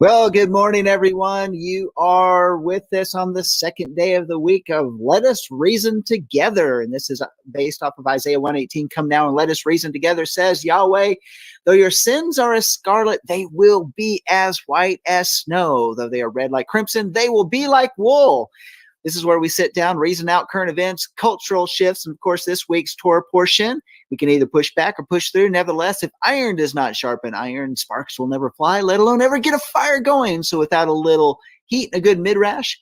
Well, good morning, everyone. You are with us on the second day of the week of Let Us Reason Together. And this is based off of Isaiah 118. Come now and let us reason together, says Yahweh. Though your sins are as scarlet, they will be as white as snow. Though they are red like crimson, they will be like wool. This is where we sit down, reason out current events, cultural shifts, and of course, this week's Torah portion. We can either push back or push through. Nevertheless, if iron does not sharpen iron, sparks will never fly, let alone ever get a fire going. So without a little heat and a good midrash,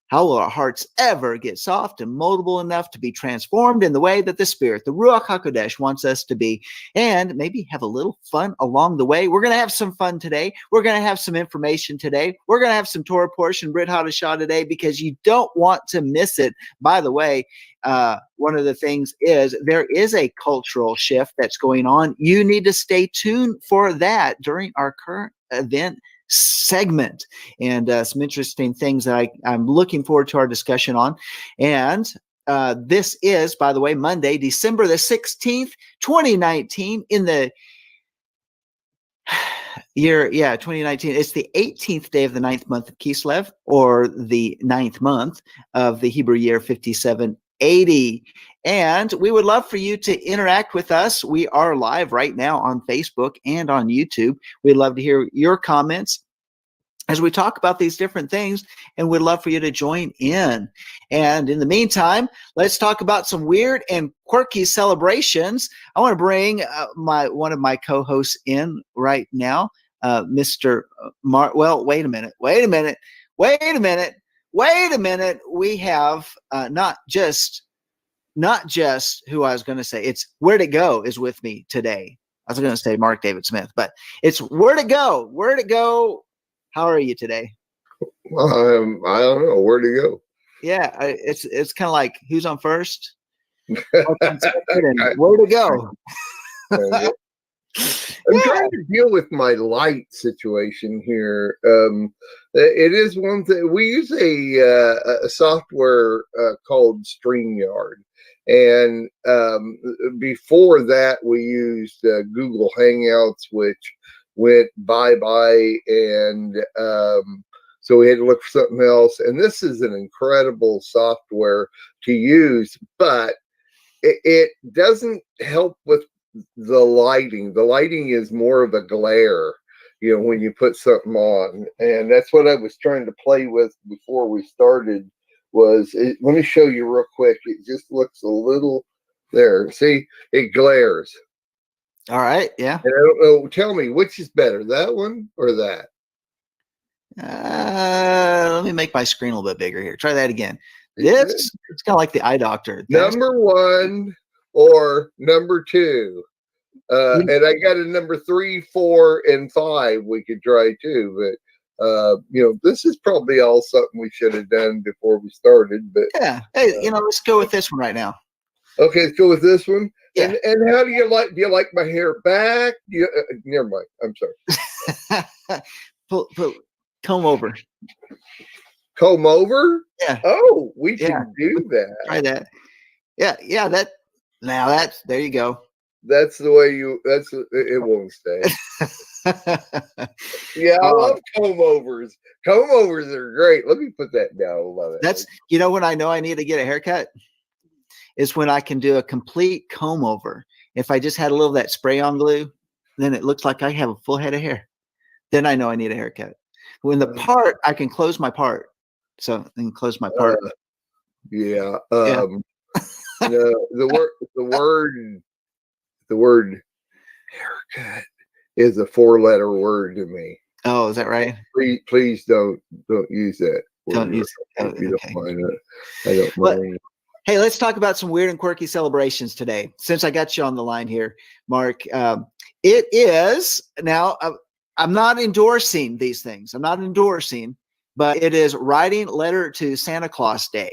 how will our hearts ever get soft and moldable enough to be transformed in the way that the Spirit, the Ruach HaKodesh, wants us to be, and maybe have a little fun along the way? We're going to have some fun today. We're going to have some information today. We're going to have some Torah portion, Brit Hadashah today, because you don't want to miss it. By the way, one of the things is there is a cultural shift that's going on. You need to stay tuned for that during our current event segment, and some interesting things that I'm looking forward to our discussion on. And this is, by the way, Monday, December the 16th, 2019, in the year, 2019. It's the 18th day of the 9th month of Kislev, or the 9th month of the Hebrew year 5780. And we would love for you to interact with us. We are live right now on Facebook and on YouTube. We'd love to hear your comments as we talk about these different things, and we'd love for you to join in. And in the meantime, let's talk about some weird and quirky celebrations. I want to bring one of my co-hosts in right now, Mr. Mark. Well, wait a minute. We have not just who I was going to say. It's Where'd It Go is with me today. I was going to say Mark David Smith, but it's Where'd It Go. How are you today? I don't know where to go. Yeah, it's kind of like who's on first? Where to go? I'm trying to deal with my light situation here. It is one thing. We use a software called StreamYard, and before that we used Google Hangouts, which went bye-bye, and so we had to look for something else. And this is an incredible software to use, but it doesn't help with the lighting. The lighting is more of a glare, when you put something on. And that's what I was trying to play with before we started. Let me show you real quick. It just looks a little there. See, it glares. All right, yeah. And I don't know. Tell me, which is better, that one or that? Let me make my screen a little bit bigger here. Try that again. It's kind of like the eye doctor. Number one or number two. And I got a number 3, 4, and 5 we could try too. But this is probably all something we should have done before we started. But yeah, hey, let's go with this one right now. Okay, let's go with this one. Yeah. And how do you like my hair back? Never mind. I'm sorry. Comb over. Comb over? Yeah. Oh, we can do that. Try that. Yeah. There you go. That's the way it won't stay. Yeah, I love comb overs. Comb overs are great. Let me put that down. I love it. That's, when I know I need to get a haircut, is when I can do a complete comb over. If I just had a little of that spray on glue, then it looks like I have a full head of hair. Then I know I need a haircut. When the part, I can close my part. So I can close my part. The word haircut is a 4-letter word to me. Oh, is that right? Please don't use that. Don't use it. If you don't mind it. I don't mind. Hey, let's talk about some weird and quirky celebrations today. Since I got you on the line here, Mark, it is now. I'm not endorsing these things. But it is writing letter to Santa Claus Day.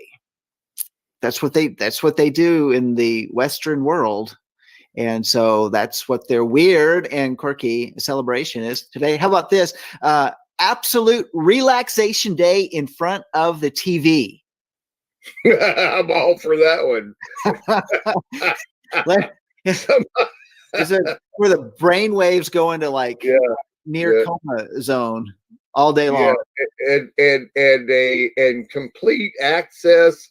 That's what they do in the Western world, and so that's what their weird and quirky celebration is today. How about this? Absolute relaxation day in front of the TV. I'm all for that one. Is it where the brain waves go into near coma zone all day long. And complete access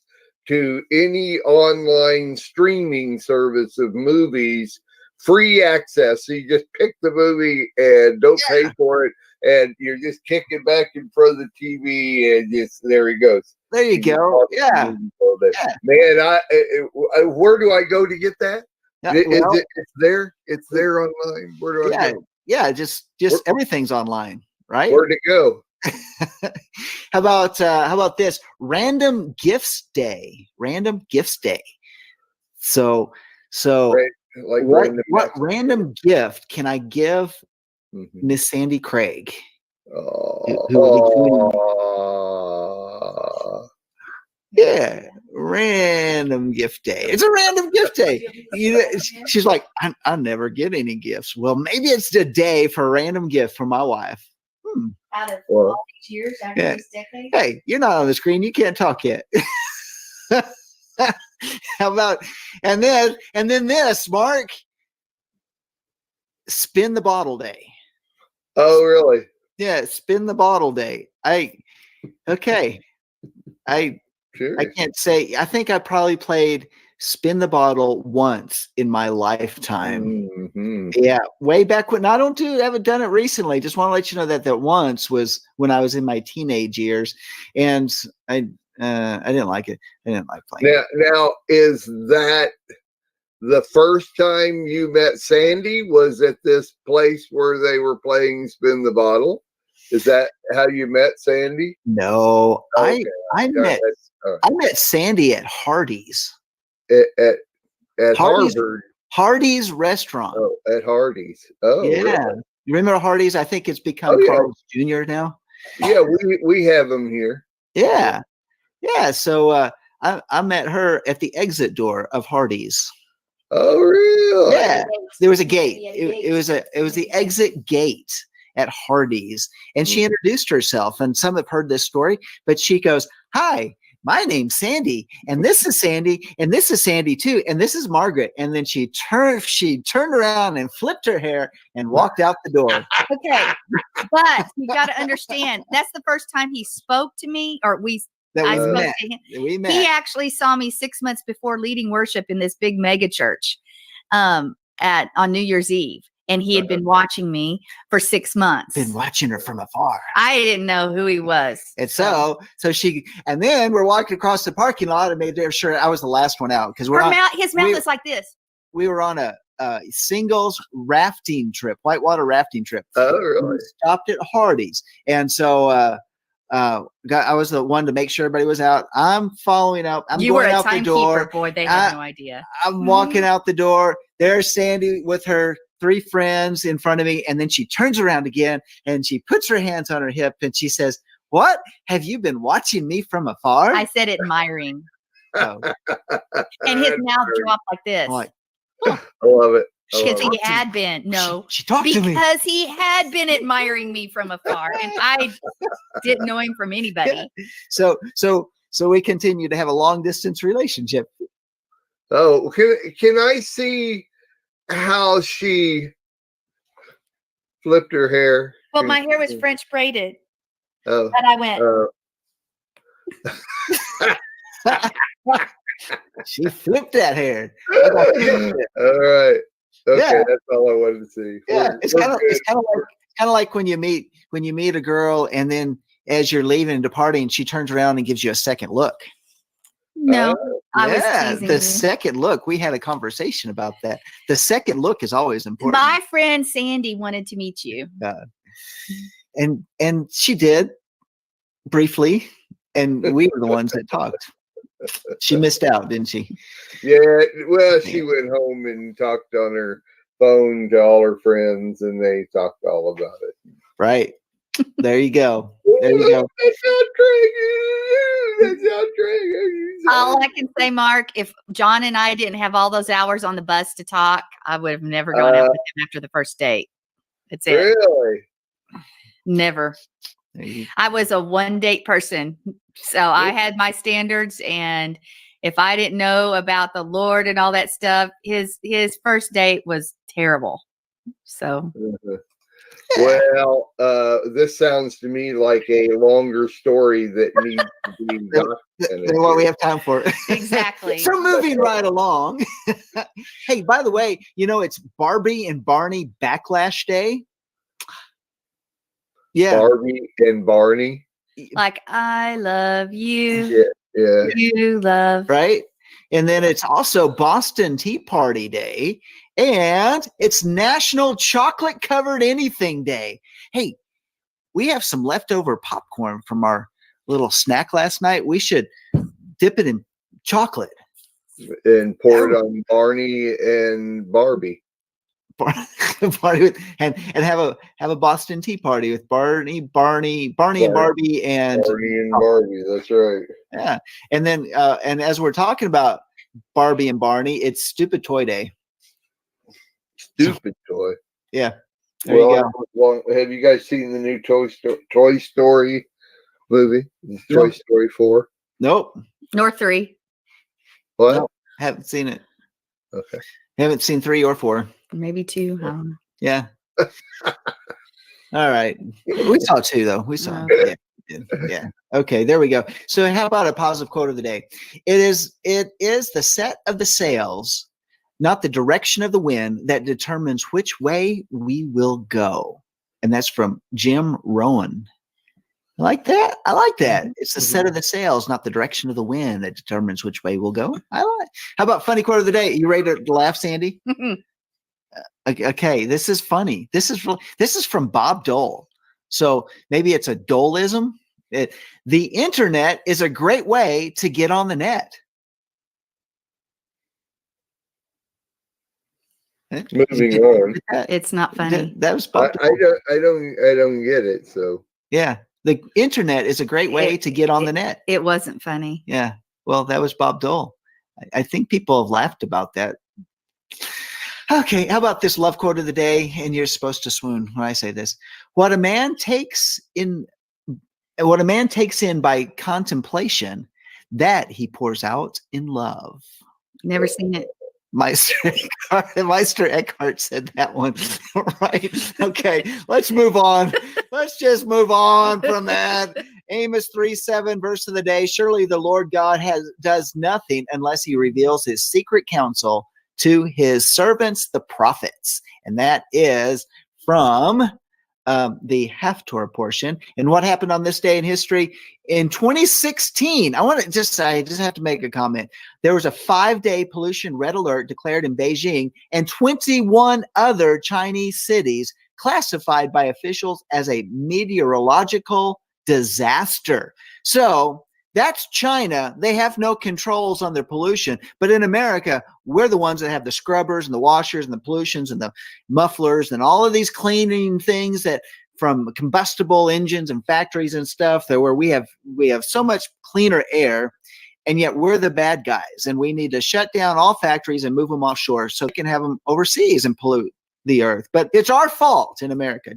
to any online streaming service of movies, free access. So you just pick the movie and don't pay for it, and you're just kicking back in front of the TV, and just there he goes. There you go. Yeah. Man, where do I go to get that? It's there. It's there online. Where do I go? Yeah, just everything's online, right? Where'd it go? How about this? Random Gifts Day. Random Gifts Day. So like what random gift can I give Miss Sandi Craig? Yeah, random gift day. It's a random gift day. She's like, I never get any gifts. Well, maybe it's the day for a random gift for my wife. Out of all these years after this decade? Hey, you're not on the screen. You can't talk yet. How about and then this, Mark? Spin the bottle day. Oh, really? Yeah, spin the bottle day. Sure. I can't say. I think I probably played spin the bottle once in my lifetime. Yeah, way back when. I haven't done it recently. Just want to let you know that once was when I was in my teenage years, and I didn't like it. I didn't like playing. Now, is that the first time you met Sandi? Was at this place where they were playing spin the bottle? Is that how you met Sandi? No, okay. I met Sandi at Hardee's. At Harvard. Hardee's restaurant. Oh, at Hardee's. Oh, yeah. Really? You remember Hardee's? I think it's become Carl's Jr. now. Yeah, we have them here. Yeah. So I met her at the exit door of Hardee's. Oh, really? Yeah. There was a gate. It was the exit gate at Hardee's, and she introduced herself. And some have heard this story, but she goes, "Hi, my name's Sandi, and this is Sandi, and this is Sandi too, and this is Margaret." And then she turned around and flipped her hair and walked out the door. Okay, but you got to understand, that's the first time he spoke to me, or I spoke to him. We met. He actually saw me 6 months before leading worship in this big mega church on New Year's Eve. And he had been watching me for 6 months. Been watching her from afar. I didn't know who he was. And so then we're walking across the parking lot and made sure I was the last one out because his mouth is like this. We were on a singles rafting trip, whitewater rafting trip. Oh, really? We stopped at Hardee's, and so I was the one to make sure everybody was out. I'm following up. I'm going out the door. Boy, they have no idea. I'm walking out the door. There's Sandi with her 3 friends in front of me, and then she turns around again and she puts her hands on her hip and she says, "What? Have you been watching me from afar?" I said admiring. Oh. And his mouth dropped like this. I'm like, I love it. Because he had been. No. She talked to me. Because he had been admiring me from afar. And I didn't know him from anybody. So we continue to have a long distance relationship. Oh, can I see how she flipped her hair? Well, my hair was French braided. Oh. And I went. She flipped that hair. All right. Okay, Yeah. That's all I wanted to see. Yeah, it's kind of like when you meet a girl and then as you're leaving and departing, she turns around and gives you a second look. No, I was teasing the you. second look. We had a conversation about that. The second look is always important. My friend Sandi wanted to meet you. And she did briefly, and we were the ones that talked. She missed out, didn't she? Yeah, well, she went home and talked on her phone to all her friends, and they talked all about it. Right. There you go. There you go. That's not Craig. That's not Craig. All I can say, Mark, if John and I didn't have all those hours on the bus to talk, I would have never gone out with him after the first date. That's it. Really? Never. I was a one date person. So I had my standards, and if I didn't know about the Lord and all that stuff, his first date was terrible. So Well, this sounds to me like a longer story that needs to be than what we have time for. Exactly. So moving right along. Hey, by the way, it's Barbie and Barney Backlash Day. Yeah. Barbie and Barney. Like, I love you. Yeah. You love. Right. And then it's also Boston Tea Party Day. And it's National Chocolate Covered Anything Day. Hey, we have some leftover popcorn from our little snack last night. We should dip it in chocolate. And pour it on Barney and Barbie. Party with, and have a Boston Tea Party with Barney and Barbie and Barney and Barbie. That's right. Yeah. And then and as we're talking about Barbie and Barney, it's Stupid Toy Day. Stupid toy. Yeah. There you go. Well, have you guys seen the new Toy Story movie? Toy Story 4? Nope. Nor 3. What? Nope. Haven't seen it. Okay. Haven't seen 3 or 4. Maybe 2. I don't know. Yeah. All right. We saw 2 though. We saw. Yeah. Okay. There we go. So how about a positive quote of the day? It is the set of the sails, not the direction of the wind, that determines which way we will go. And that's from Jim Rowan. I like that. It's the set of the sails, not the direction of the wind, that determines which way we'll go. How about funny quote of the day? You ready to laugh, Sandy? Okay, this is funny. This is from Bob Dole. So maybe it's a Doleism. The internet is a great way to get on the net. Moving on. It's not funny. That was Bob Dole. I don't get it. So yeah, the internet is a great way to get on the net. It wasn't funny. Yeah. Well, that was Bob Dole. I think people have laughed about that. Okay, how about this love quote of the day? And you're supposed to swoon when I say this. What a man takes in by contemplation, that he pours out in love. Never seen it. Meister Eckhart said that one. Right. Okay, let's move on. Let's just move on from that. Amos 3:7, verse of the day. Surely the Lord God does nothing unless he reveals his secret counsel to his servants, the prophets. And that is from the Torah Portion. And what happened on this day in history? In 2016, I just have to make a comment. There was a 5-day pollution red alert declared in Beijing and 21 other Chinese cities classified by officials as a meteorological disaster. So that's China. They have no controls on their pollution. But in America, we're the ones that have the scrubbers and the washers and the pollutions and the mufflers and all of these cleaning things that from combustible engines and factories and stuff, that where we have so much cleaner air, and yet we're the bad guys, and we need to shut down all factories and move them offshore so we can have them overseas and pollute the earth. But it's our fault in America.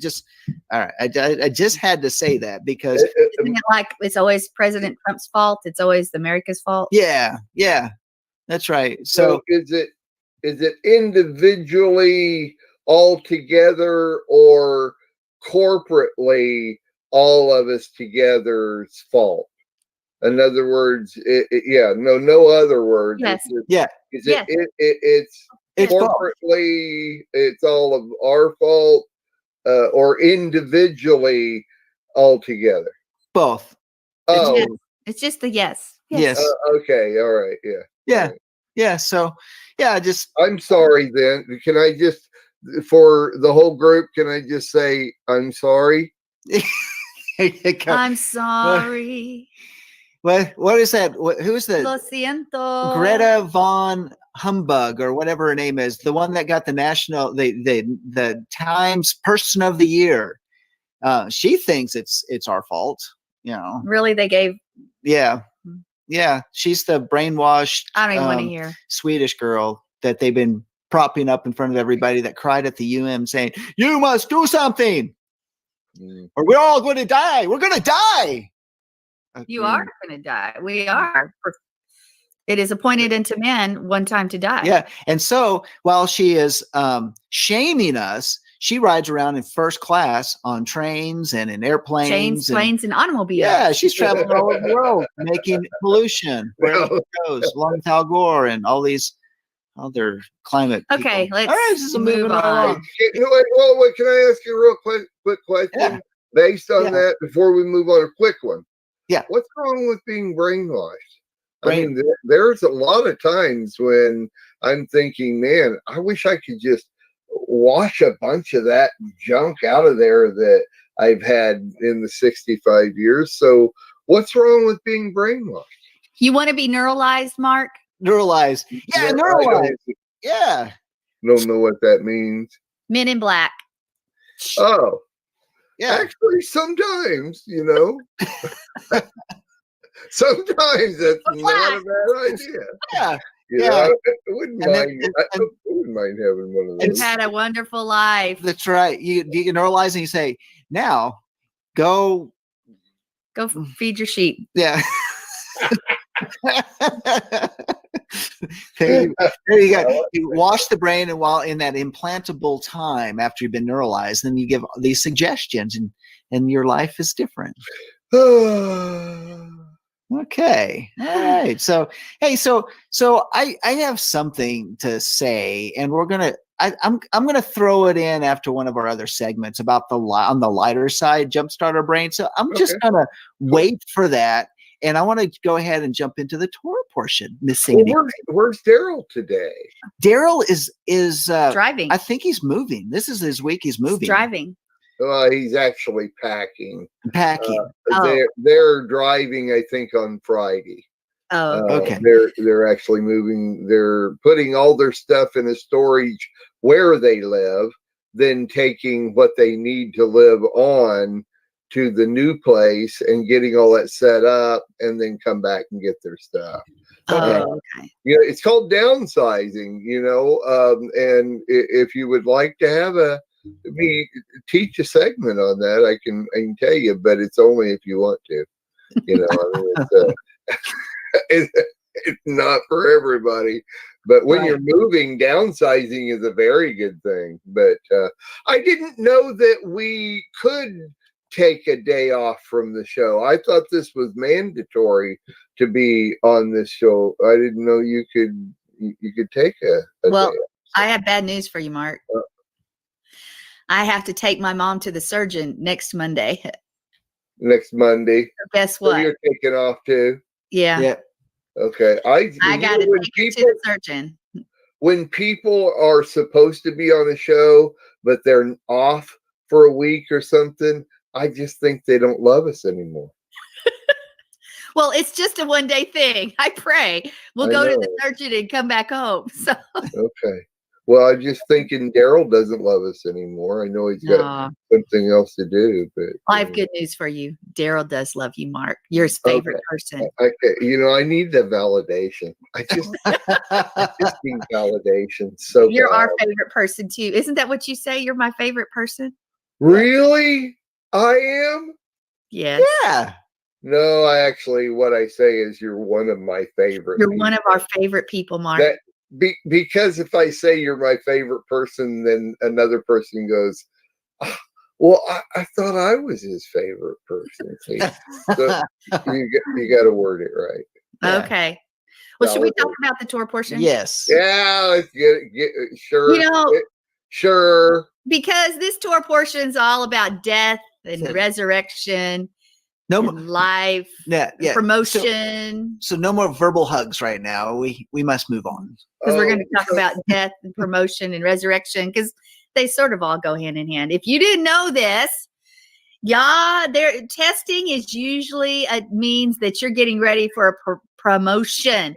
All right. I just had to say that because isn't it like it's always President Trump's fault? It's always America's fault. Yeah, that's right. So is it individually all together or corporately all of us together's fault? In other words, no other words. Yes. It's corporately, it's all of our fault, or individually all together? Both. Oh, yes. It's just the yes. Yes. Okay. All right. Yeah. Yeah. Right. Yeah. So, yeah, I'm sorry then. Can I just, for the whole group, can I just say, I'm sorry? I'm sorry. What is that? Who's the? Lo siento. Greta Von Humbug or whatever her name is, the one that got the Times Person of the Year. She thinks it's our fault. Really, they gave. Yeah. She's the brainwashed. I don't even want to hear. Swedish girl that they've been propping up in front of everybody that cried at the saying, "You must do something, or we're all going to die. We're going to die." You are going to die. We are. It is appointed unto man one time to die. Yeah. And so while she is shaming us, she rides around in first class on trains and in airplanes, planes, and automobiles. Yeah, she's traveling all over the world, making pollution wherever she goes, along with Al Gore and all these other climate Okay, people. let's all right, this is move moving right on. along. Wait, can I ask you a real quick question? Yeah. Based on that, before we move on, a quick one. Yeah. What's wrong with being brainwashed? I mean, there's a lot of times when I'm thinking, man, I wish I could just wash a bunch of that junk out of there that I've had in the 65 years. So what's wrong with being brainwashed? You want to be neuralized, Mark? Neuralized. Yeah, neuralized. Yeah. Don't know what that means. Men in Black. Oh. Yeah. Actually, sometimes, sometimes that's not a bad idea. Yeah. I wouldn't mind having one of those. You've had a wonderful life. That's right. You neuralize and you say, now go feed your sheep. Yeah. there you go. You wash the brain, and while in that implantable time after you've been neuralized, then you give these suggestions, and your life is different. Okay. All right. So, hey, so I have something to say, and I'm gonna throw it in after one of our other segments about on the lighter side, jumpstart our brain. So I'm just gonna wait for that, and I want to go ahead and jump into the Torah portion. Miss Sandi. Where's Daryl today? Daryl is driving. I think he's moving. This is his week. He's moving. He's driving. He's actually packing. They're driving, I think, on Friday. Oh, okay. They're actually moving. They're putting all their stuff in a storage where they live, then taking what they need to live on to the new place and getting all that set up, and then come back and get their stuff. Okay. It's called downsizing. And if you would like to have me teach a segment on that, I can tell you, but it's only if you want to. It's not for everybody. But when you're moving, downsizing is a very good thing. But I didn't know that we could take a day off from the show. I thought this was mandatory to be on this show. I didn't know you could take a day off. I have bad news for you, Mark. I have to take my mom to the surgeon next Monday. Next Monday. Guess what? So you're taking off too? Yeah. Okay. I got to take her to the surgeon. When people are supposed to be on a show, but they're off for a week or something, I just think they don't love us anymore. Well, it's just a one-day thing. I pray we'll go to the surgeon and come back home. So okay. Well, I'm just thinking Daryl doesn't love us anymore. I know he's got something else to do, but I have good news for you. Daryl does love you, Mark. You're his favorite person. Okay. I need the validation. I just need validation. So you're our favorite person too. Isn't that what you say? You're my favorite person. Really? I am? Yes. Yeah. No, what I say is you're one of my favorite. You're one of our favorite people, Mark. Because if I say you're my favorite person, then another person goes, well, I thought I was his favorite person. So you got to word it right. Yeah. Okay. Well, should we talk about the Torah portion? Yes. Yeah, let's get sure. Sure. Because this Torah portion is all about death and resurrection. Life, promotion. So no more verbal hugs right now. We must move on. Because we're going to talk about death and promotion and resurrection, because they sort of all go hand in hand. If you didn't know this, their testing is usually means that you're getting ready for a promotion.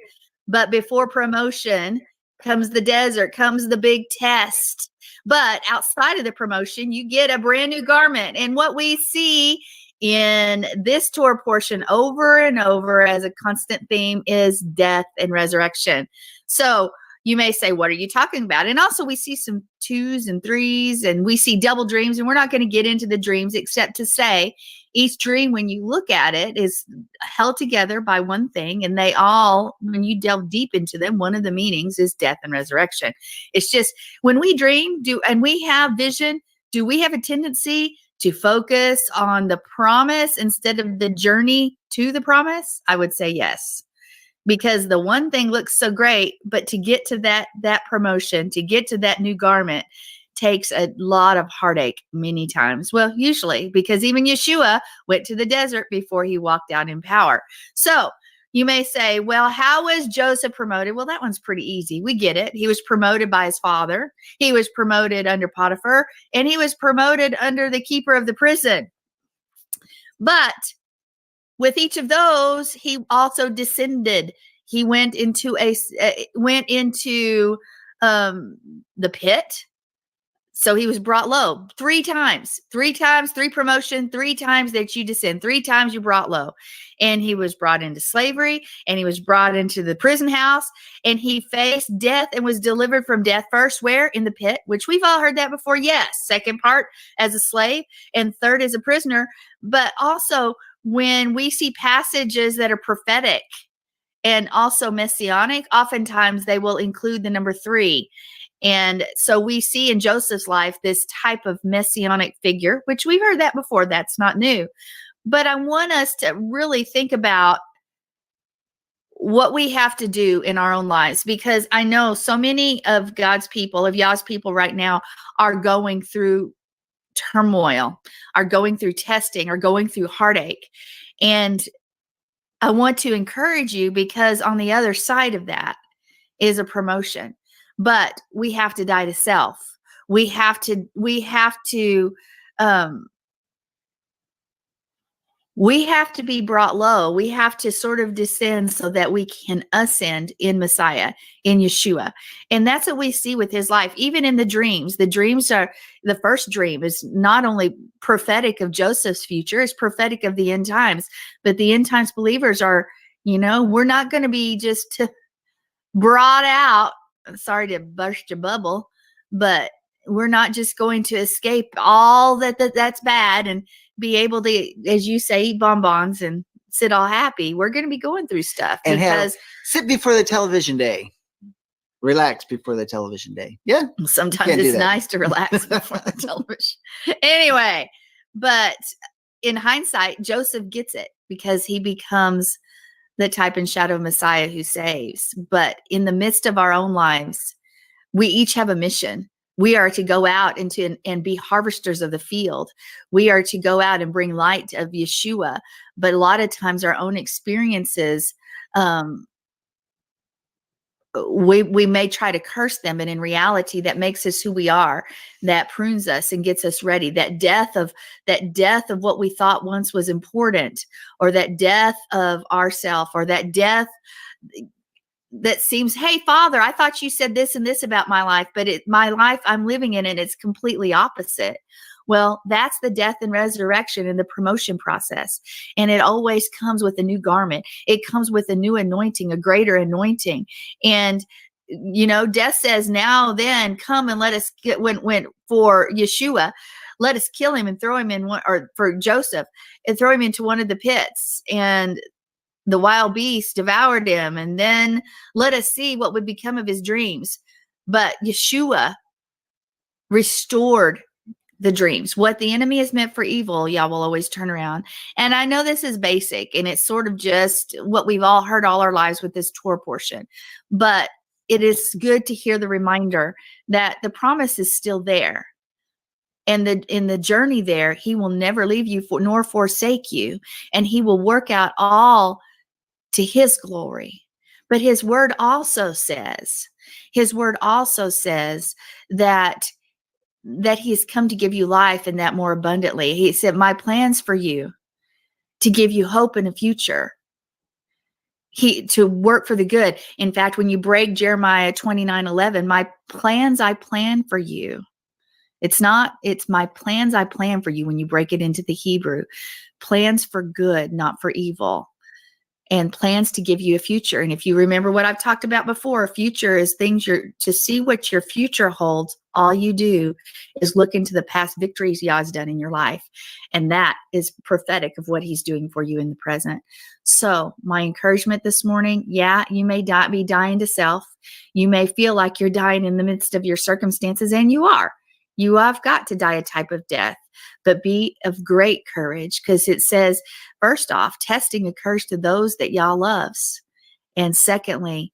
But before promotion comes the desert, comes the big test. But outside of the promotion, you get a brand new garment. And what we see in this Torah portion over and over as a constant theme is death and resurrection. So you may say, what are you talking about? And also we see some 2s and 3s, and we see double dreams, and we're not going to get into the dreams except to say each dream, when you look at it, is held together by one thing. And they all, when you delve deep into them, one of the meanings is death and resurrection. It's just when we dream and we have vision, Do we have a tendency to focus on the promise instead of the journey to the promise? I would say yes. Because the one thing looks so great, but to get to that promotion, to get to that new garment takes a lot of heartache many times. Well, usually, because even Yeshua went to the desert before he walked out in power. So you may say, well, how was Joseph promoted? Well, that one's pretty easy. We get it. He was promoted by his father. He was promoted under Potiphar, and he was promoted under the keeper of the prison. But with each of those, he also descended. He went into the pit. So he was brought low 3 times, 3 promotion, 3 times that you descend, 3 times you brought low. And he was brought into slavery, and he was brought into the prison house, and he faced death and was delivered from death first. Where? In the pit, which we've all heard that before. Yes. Second part as a slave, and third as a prisoner. But also when we see passages that are prophetic and also messianic, oftentimes they will include the number 3. And so we see in Joseph's life this type of messianic figure, which we've heard that before. That's not new. But I want us to really think about what we have to do in our own lives, because I know so many of God's people, of Yah's people right now, are going through turmoil, are going through testing, are going through heartache. And I want to encourage you, because on the other side of that is a promotion. But we have to die to self. We have to be brought low. We have to sort of descend so that we can ascend in Messiah, in Yeshua. And that's what we see with his life. Even in the dreams are, the first dream is not only prophetic of Joseph's future, it's prophetic of the end times. But the end times believers are, we're not going to be just brought out. I'm sorry to burst your bubble, but we're not just going to escape all that's bad and be able to, as you say, eat bonbons and sit all happy. We're going to be going through stuff, and because sit before the television day, relax before the television day. Yeah, sometimes it's nice to relax before the television. Anyway, but in hindsight, Joseph gets it, because he becomes the type and shadow of Messiah who saves. But in the midst of our own lives, we each have a mission. We are to go out and be harvesters of the field. We are to go out and bring light of Yeshua. But a lot of times our own experiences, we may try to curse them, and in reality, that makes us who we are, that prunes us and gets us ready. That death of what we thought once was important, or that death of ourself, or that death that seems, hey, Father, I thought you said this and this about my life, but my life I'm living in, and it's completely opposite. Well, that's the death and resurrection and the promotion process. And it always comes with a new garment. It comes with a new anointing, a greater anointing. And, death says, now then, come and let us went for Yeshua. Let us kill him and throw him in or for Joseph, and throw him into one of the pits. And the wild beast devoured him. And then let us see what would become of his dreams. But Yeshua restored the dreams. What the enemy is meant for evil, Yah will always turn around. And I know this is basic, and it's sort of just what we've all heard all our lives with this Torah portion. But it is good to hear the reminder that the promise is still there. And in the journey there, he will never leave you nor forsake you. And he will work out all to his glory. But his word also says that he has come to give you life, and that more abundantly. He said, my plans for you, to give you hope in the future, to work for the good. In fact, when you break Jeremiah 29:11, my plans I plan for you. It's my plans I plan for you. When you break it into the Hebrew, plans for good, not for evil. And plans to give you a future. And if you remember what I've talked about before, future is things to see what your future holds. All you do is look into the past victories Yah's done in your life. And that is prophetic of what he's doing for you in the present. So my encouragement this morning, you may be dying to self. You may feel like you're dying in the midst of your circumstances, and you are. You have got to die a type of death, but be of great courage, because it says, first off, testing occurs to those that y'all loves. And secondly,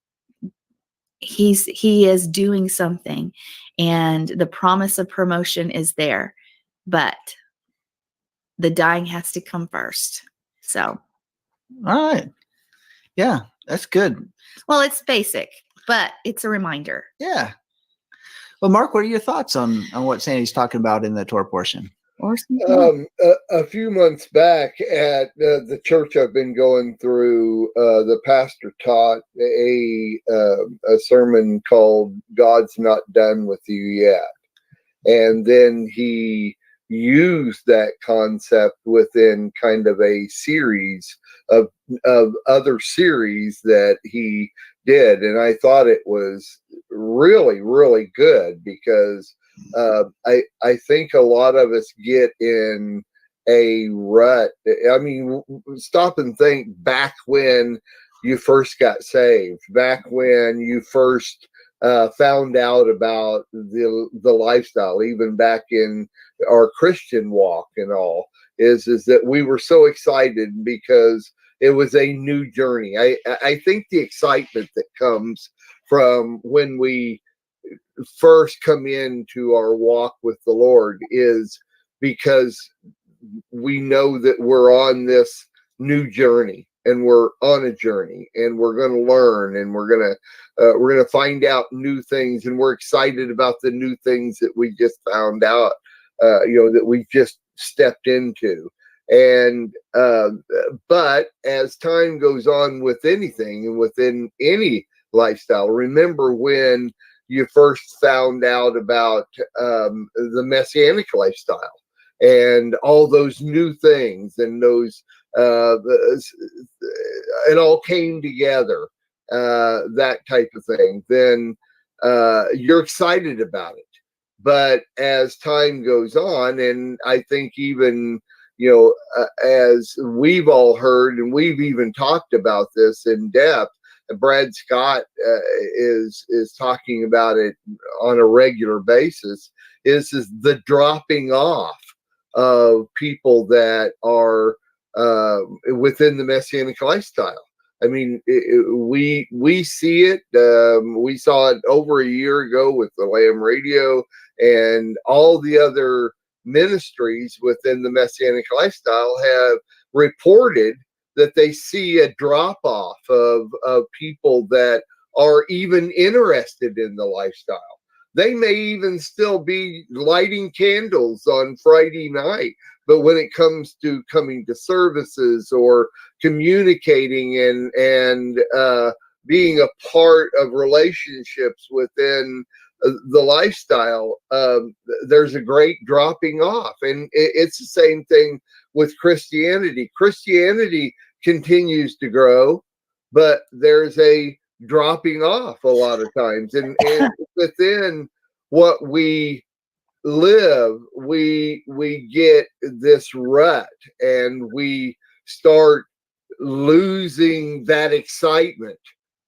he is doing something, and the promise of promotion is there, but the dying has to come first. So, all right. Yeah, that's good. well, it's basic, but it's a reminder. Yeah. Well, Mark, what are your thoughts on what Sandy's talking about in the Torah portion? A few months back at the church I've been going through, the pastor taught a sermon called "God's Not Done with You Yet," and then he used that concept within kind of a series of other series that he did, and I thought it was really, really good, because I think a lot of us get in a rut. I mean, stop and think back when you first got saved, back when you first found out about the lifestyle, even back in our Christian walk and all, is that we were so excited because it was a new journey. I think the excitement that comes from when we first come into our walk with the Lord is because we know that we're on this new journey, and we're on a journey, and we're going to learn, and we're going to find out new things, and we're excited about the new things that we just found out, that we just stepped into. And but as time goes on with anything and within any lifestyle, remember when you first found out about the Messianic lifestyle and all those new things, and those it all came together, that type of thing, then you're excited about it. But as time goes on, and I think even, as we've all heard, and we've even talked about this in depth, Brad Scott is talking about it on a regular basis, is the dropping off of people that are within the Messianic lifestyle. I mean, we see it. We saw it over a year ago with the Lamb Radio and all the other ministries within the Messianic lifestyle have reported that they see a drop off of people that are even interested in the lifestyle. They may even still be lighting candles on Friday night, but when it comes to coming to services or communicating and being a part of relationships within the lifestyle, there's a great dropping off. And it's the same thing with Christianity. Christianity continues to grow, but there's a dropping off a lot of times. And within what we live, we get this rut, and we start losing that excitement.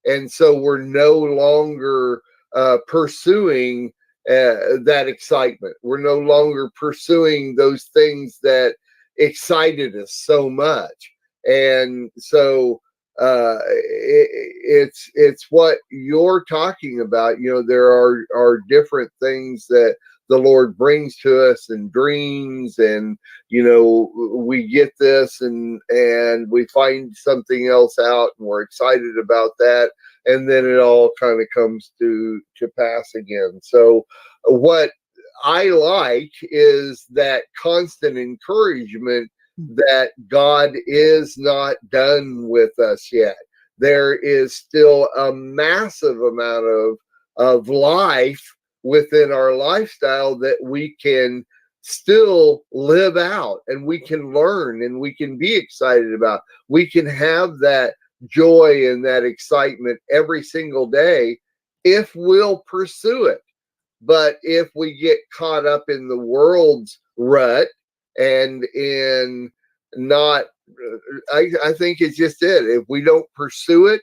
And so we're no longer pursuing that excitement. We're no longer pursuing those things that excited us so much. And so it's what you're talking about. There are different things that the Lord brings to us in dreams, and we get this and we find something else out, and we're excited about that, and then it all kind of comes to pass again. So what I like is that constant encouragement that God is not done with us yet. There is still a massive amount of life within our lifestyle that we can still live out, and we can learn, and we can be excited about. We can have that joy and that excitement every single day if we'll pursue it. But if we get caught up in the world's rut and in not, I think it's just it. If we don't pursue it,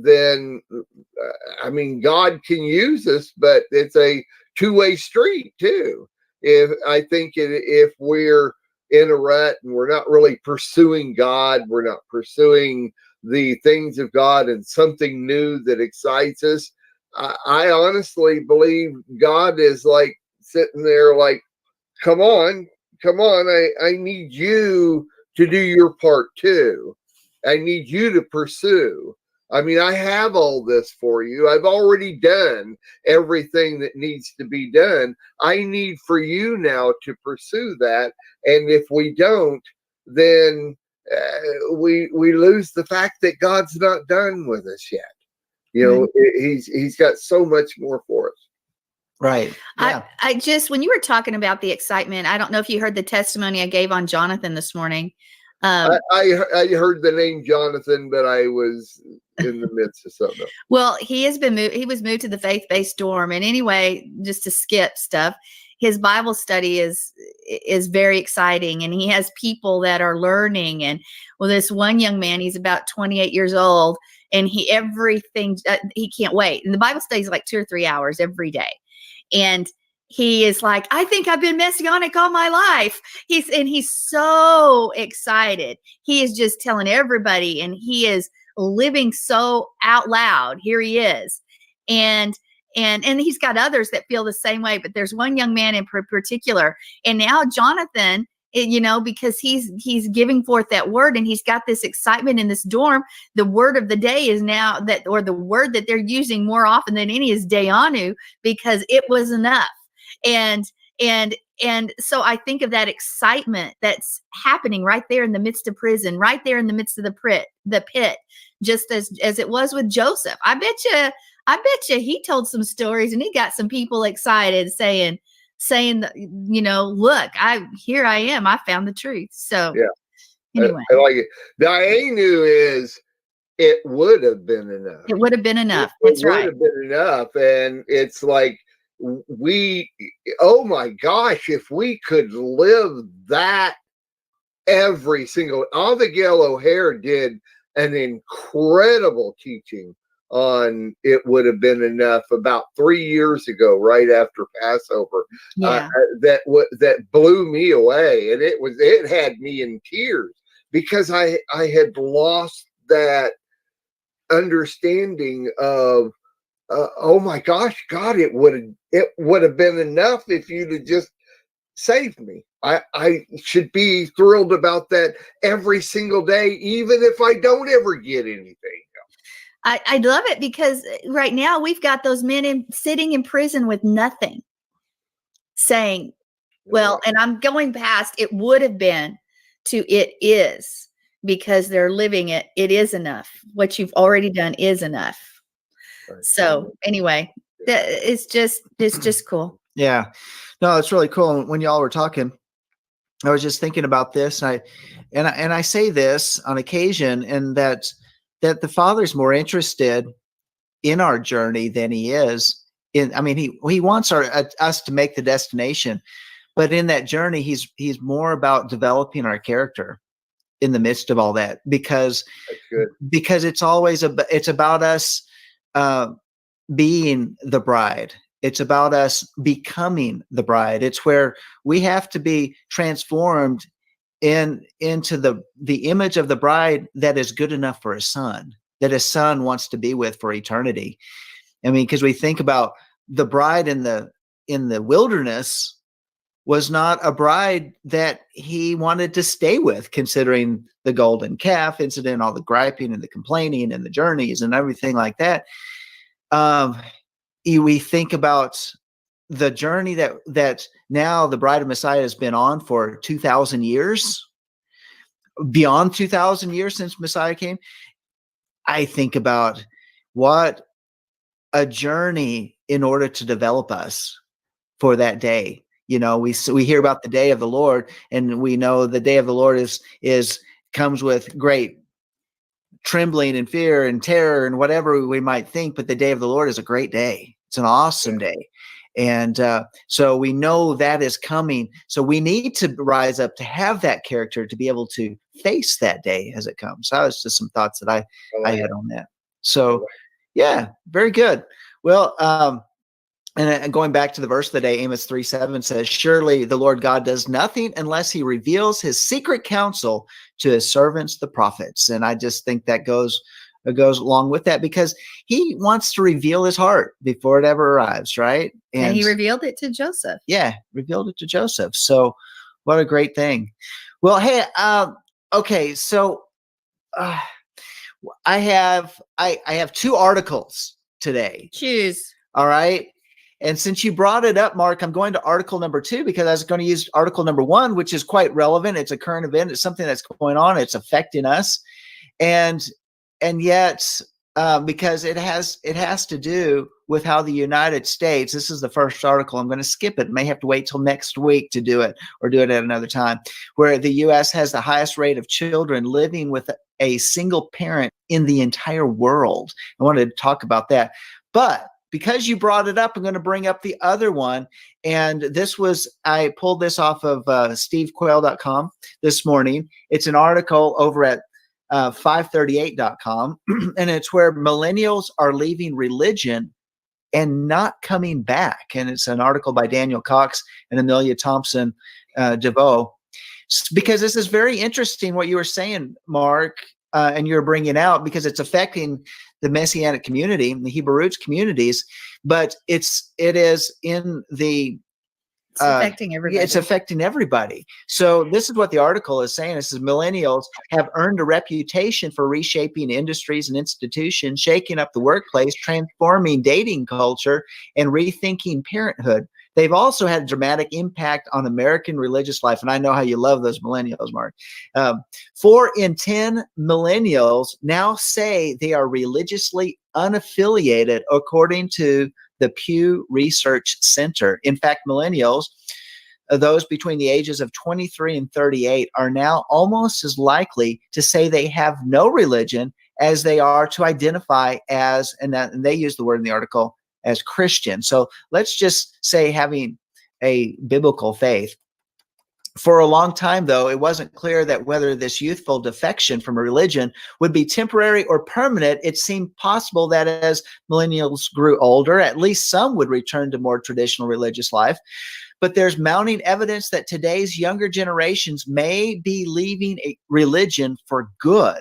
then I mean, God can use us, but it's a two-way street too. If we're in a rut and we're not really pursuing God, we're not pursuing the things of God and something new that excites us, I honestly believe God is like sitting there like, come on, I need you to do your part too. I need you to pursue. I mean, I have all this for you. I've already done everything that needs to be done. I need for you now to pursue that. And if we don't, then we lose the fact that God's not done with us yet. You know, he's got so much more for us. Right. Yeah. I just, when you were talking about the excitement, I don't know if you heard the testimony I gave on Jonathan this morning. I heard the name Jonathan, but I was in the midst of something. Well, he has been moved. He was moved to the faith-based dorm. And anyway, just to skip stuff, his Bible study is very exciting, and he has people that are learning. And well, this one young man, he's about 28 years old, and he can't wait. And the Bible study is like 2 or 3 hours every day. And he is like, I think I've been messianic all my life. He's so excited. He is just telling everybody, and he is living so out loud. Here he is. And he's got others that feel the same way, but there's one young man in particular. And now Jonathan, because he's giving forth that word, and he's got this excitement in this dorm. The word of the day is now the word that they're using more often than any is Dayanu, because it was enough. And so I think of that excitement that's happening right there in the midst of prison, right there in the midst of the pit, just as it was with Joseph. I bet you he told some stories, and he got some people excited saying, look, here I am. I found the truth. So yeah, anyway, I like it. The Dayanu is, it would have been enough. It would have been enough. That's right. It would have been enough. And it's like, oh my gosh, if we could live that every single, Abigail O'Hare did an incredible teaching on It Would Have Been Enough about 3 years ago, right after Passover. That blew me away, and it had me in tears, because I had lost that understanding of oh my gosh, God, it would have been enough if you'd have just saved me. I should be thrilled about that every single day, even if I don't ever get anything. I love it, because right now we've got those men sitting in prison with nothing, saying, well, and I'm going past it would have been to it is, because they're living it. It is enough. What you've already done is enough. Right. So anyway, it's just cool. Yeah, no, it's really cool. And when y'all were talking, I was just thinking about this. And I say this on occasion, and that the Father's more interested in our journey than he is in. I mean, he wants us to make the destination, but in that journey, he's more about developing our character in the midst of all that, because it's always it's about us being the bride. It's about us becoming the bride. It's where we have to be transformed into the image of the bride that is good enough for his son, that his son wants to be with for eternity. I mean, because we think about the bride in the wilderness was not a bride that he wanted to stay with, considering the golden calf incident, all the griping and the complaining and the journeys and everything like that. We think about the journey that now the bride of Messiah has been on for 2,000 years, beyond 2,000 years since Messiah came. I think about what a journey in order to develop us for that day. We hear about the day of the Lord, and we know the day of the Lord comes with great trembling and fear and terror and whatever we might think. But the day of the Lord is a great day. It's an awesome day. And so we know that is coming. So we need to rise up to have that character to be able to face that day as it comes. So that was just some thoughts that I had on that. So yeah, very good. Well, And going back to the verse of the day, Amos 3:7 says, surely the Lord God does nothing unless he reveals his secret counsel to his servants, the prophets. And I just think that goes along with that, because he wants to reveal his heart before it ever arrives, right? And he revealed it to Joseph. Yeah, revealed it to Joseph. So what a great thing. Well, hey, okay, so I have 2 articles today. Choose. All right. And since you brought it up, Mark, I'm going to article number 2 because I was going to use article number 1, which is quite relevant. It's a current event. It's something that's going on. It's affecting us. And yet, because it has to do with how the United States, this is the first article. I'm going to skip it. May have to wait till next week to do it, or do it at another time, where the U.S. has the highest rate of children living with a single parent in the entire world. I wanted to talk about that. But because you brought it up, I'm going to bring up the other one. And I pulled this off of stevequail.com this morning. It's an article over at 538.com. And it's where millennials are leaving religion and not coming back. And it's an article by Daniel Cox and Amelia Thompson DeVoe. Because this is very interesting what you were saying, Mark, and you're bringing out, because it's affecting the Messianic community, the Hebrew roots communities, but it is in the it's affecting everybody. It's affecting everybody. So this is what the article is saying. It says millennials have earned a reputation for reshaping industries and institutions, shaking up the workplace, transforming dating culture, and rethinking parenthood. They've also had a dramatic impact on American religious life. And I know how you love those millennials, Mark. 4 in 10 millennials now say they are religiously unaffiliated, according to the Pew Research Center. In fact, millennials, those between the ages of 23 and 38, are now almost as likely to say they have no religion as they are to identify as, and they use the word in the article, as Christian. So let's just say having a biblical faith. For a long time, though, it wasn't clear that whether this youthful defection from a religion would be temporary or permanent. It seemed possible that as millennials grew older, at least some would return to more traditional religious life. But there's mounting evidence that today's younger generations may be leaving a religion for good.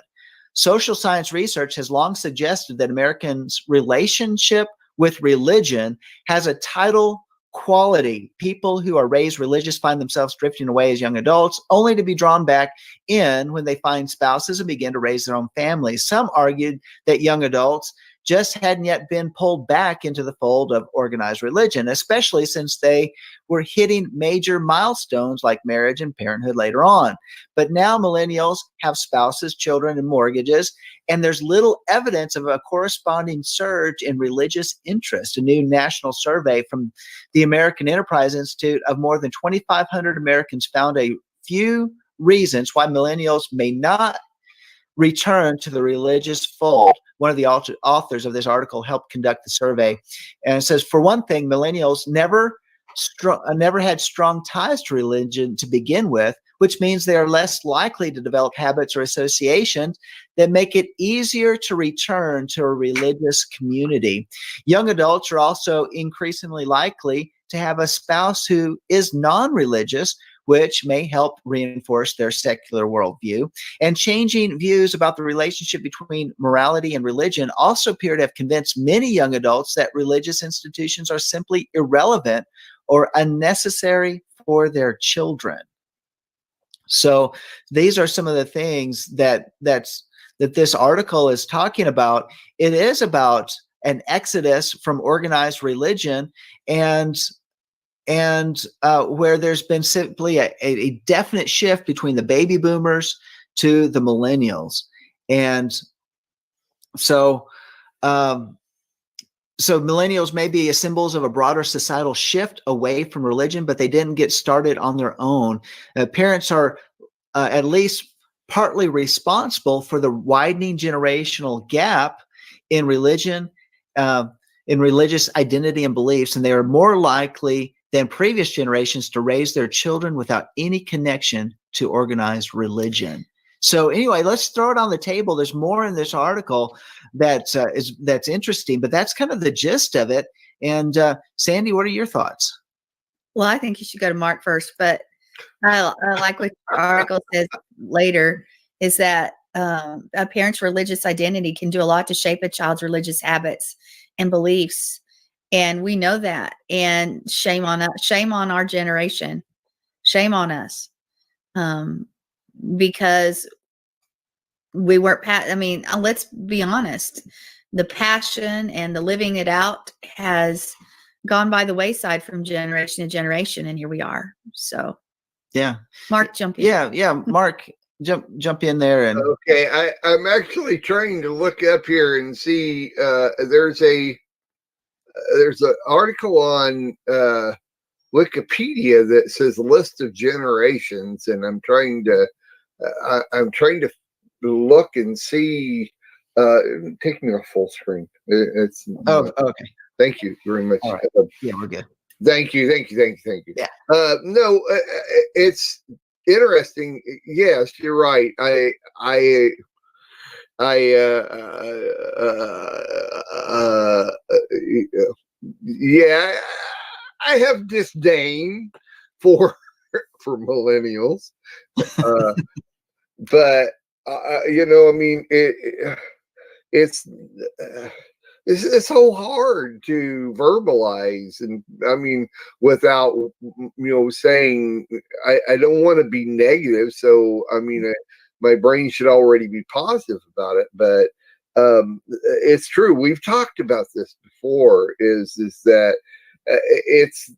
Social science research has long suggested that Americans' relationship with religion has a tidal quality. People who are raised religious find themselves drifting away as young adults, only to be drawn back in when they find spouses and begin to raise their own families. Some argued that young adults just hadn't yet been pulled back into the fold of organized religion, especially since they were hitting major milestones like marriage and parenthood later on. But now millennials have spouses, children, and mortgages, and there's little evidence of a corresponding surge in religious interest. A new national survey from the American Enterprise Institute of more than 2,500 Americans found a few reasons why millennials may not return to the religious fold. One of the authors of this article helped conduct the survey. And it says, for one thing, millennials never had strong ties to religion to begin with, which means they are less likely to develop habits or associations that make it easier to return to a religious community. Young adults are also increasingly likely to have a spouse who is non-religious, which may help reinforce their secular worldview. And changing views about the relationship between morality and religion also appear to have convinced many young adults that religious institutions are simply irrelevant or unnecessary for their children. So these are some of the things that this article is talking about. It is about an exodus from organized religion, and where there's been simply a definite shift between the baby boomers to the millennials. And so millennials may be symbols of a broader societal shift away from religion, but they didn't get started on their own. Parents are at least partly responsible for the widening generational gap in religion, in religious identity and beliefs, and they are more likely than previous generations to raise their children without any connection to organized religion. So anyway, let's throw it on the table. There's more in this article that's interesting, but that's kind of the gist of it. And Sandi, what are your thoughts? Well, I think you should go to Mark first, but I like what your article says later is that a parent's religious identity can do a lot to shape a child's religious habits and beliefs. And we know that. And shame on us, shame on our generation, shame on us. Because we weren't, let's be honest, the passion and the living it out has gone by the wayside from generation to generation. And here we are. So yeah, Mark, jump in. Yeah. Mark, jump in there. And okay. I'm actually trying to look up here and see, there's an article on, Wikipedia that says list of generations, and I'm trying to look and see. Take me off full screen. It's okay. Thank you very much. All right. Yeah, we're good. Thank you. Yeah. No, it's interesting. Yes, you're right. Yeah, I have disdain for millennials, but it's so hard to verbalize, and without saying I don't want to be negative. So my brain should already be positive about it, but it's true. We've talked about this before. Is that it's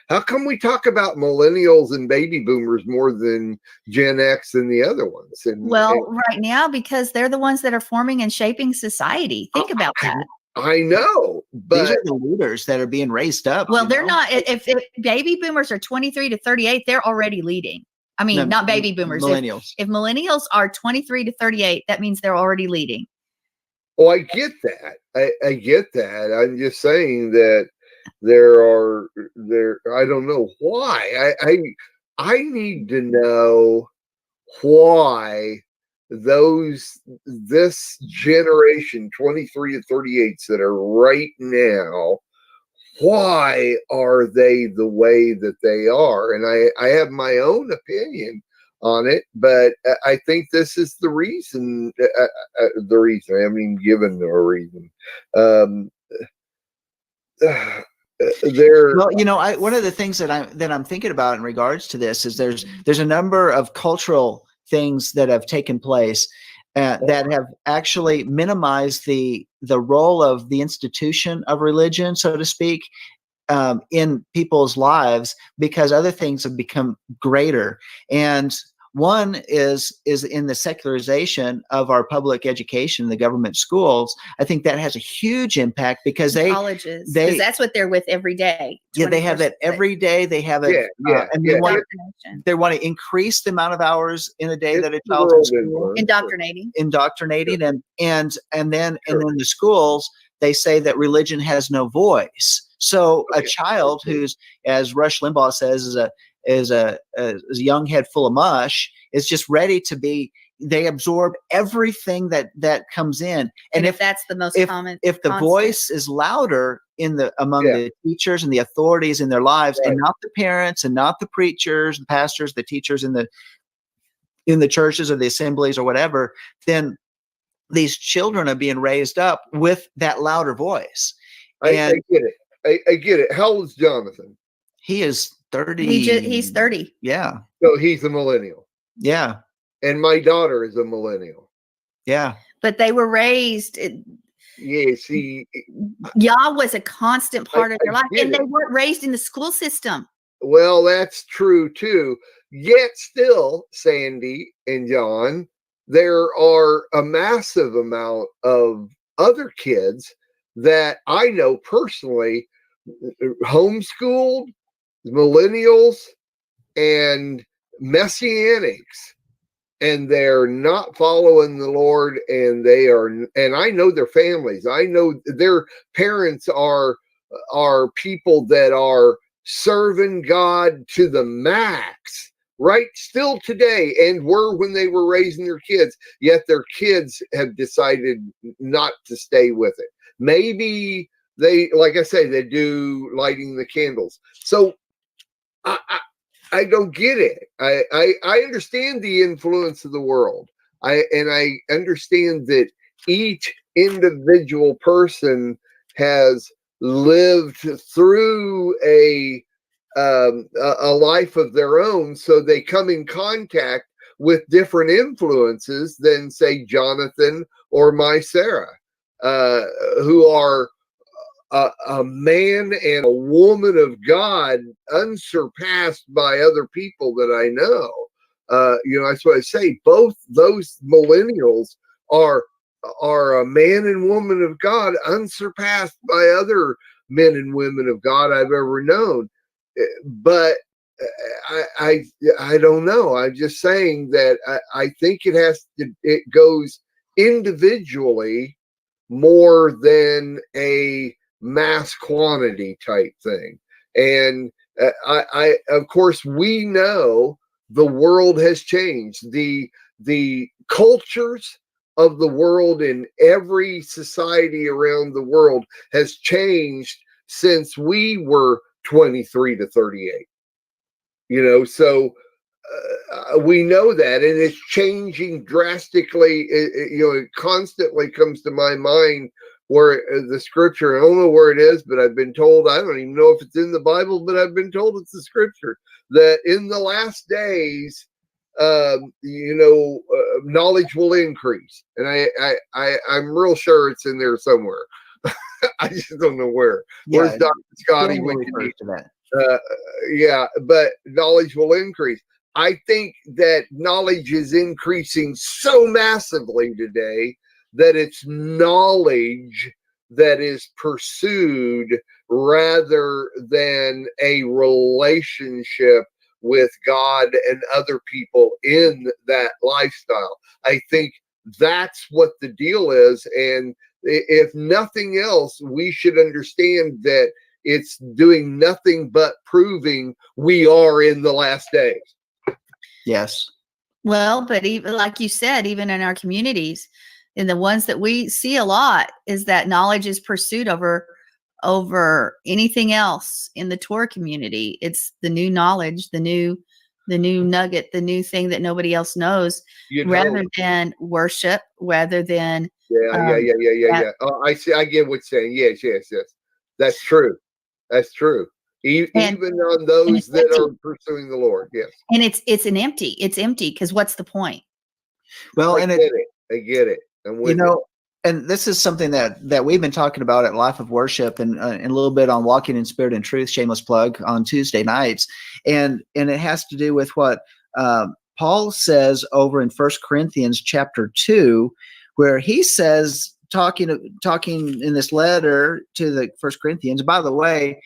how come we talk about millennials and baby boomers more than Gen X and the other ones? Right now, because they're the ones that are forming and shaping society. Think about that. I know, but these are the leaders that are being raised up. Well, they're not. If baby boomers are 23 to 38, they're already leading. Not baby boomers. Millennials. If millennials are 23 to 38, that means they're already leading. Oh, I get that. I get that. I'm just saying that I don't know why. I need to know why this generation 23 to 38s that are right now, why are they the way that they are? And I have my own opinion on it, but I think this is the reason. The reason, I haven't even given a reason. Well, one of the things that I'm thinking about in regards to this is there's a number of cultural things that have taken place that have actually minimized the role of the institution of religion, so to speak, in people's lives, because other things have become greater. And one is in the secularization of our public education, the government schools. I think that has a huge impact because colleges, because that's what they're with every day. Yeah, they have that every day. They have it, and they want to increase the amount of hours in a day that a child's in school. Indoctrinating, and then the schools, they say that religion has no voice. So a child who's, as Rush Limbaugh says, is a young head full of mush, is just ready to be. They absorb everything that comes in, and if that's the most common, if the voice is louder among the teachers and the authorities in their lives, and not the parents and not the preachers, the pastors, the teachers in the churches or the assemblies or whatever, then these children are being raised up with that louder voice. I get it. I get it. How old is Jonathan? He is 30. He's 30. Yeah. So he's a millennial. Yeah. And my daughter is a millennial. Yeah. But they were raised. Yah was a constant part of their life. And they weren't raised in the school system. Well, that's true too. Yet still, Sandi and John, there are a massive amount of other kids that I know personally, homeschooled, millennials, and messianics, and they're not following the Lord, and I know their families. I know their parents are people that are serving God to the max, right? Still today, and were when they were raising their kids, yet their kids have decided not to stay with it. Maybe they, like I say, they do lighting the candles. So I don't get it. I understand the influence of the world. I understand that each individual person has lived through a life of their own, so they come in contact with different influences than, say, Jonathan or my Sarah, who are a man and a woman of God, unsurpassed by other people that I know. That's what I say. Both those millennials are a man and woman of God, unsurpassed by other men and women of God I've ever known. But I don't know. I'm just saying that I think it goes individually more than a mass quantity type thing. And I of course, we know the world has changed. The cultures of the world in every society around the world has changed since we were 23 to 38. So we know that, and it's changing drastically. It constantly comes to my mind where the scripture, I don't know where it is, but I've been told, I don't even know if it's in the Bible, but I've been told it's the scripture, that in the last days, knowledge will increase. And I'm real sure it's in there somewhere. I just don't know where. Yeah, where's Dr. Scotty when you need that? But knowledge will increase. I think that knowledge is increasing so massively today that it's knowledge that is pursued rather than a relationship with God and other people in that lifestyle. I think that's what the deal is. And if nothing else, we should understand that it's doing nothing but proving we are in the last days. Yes. Well, but even like you said, even in our communities, in the ones that we see a lot, is that knowledge is pursued over anything else in the Torah community. It's the new knowledge, the new nugget, the new thing that nobody else knows, rather than worship, rather than yeah. Oh, I see. I get what you're saying. Yes. That's true. That's true. Even on those that are pursuing the Lord. Yes. And it's empty because what's the point? Well, I get it. I'm with you. And this is something that we've been talking about at Life of Worship and a little bit on Walking in Spirit and Truth, shameless plug, on Tuesday nights. And it has to do with what Paul says over in 1 Corinthians chapter 2, where he says, talking in this letter to the 1 Corinthians. By the way,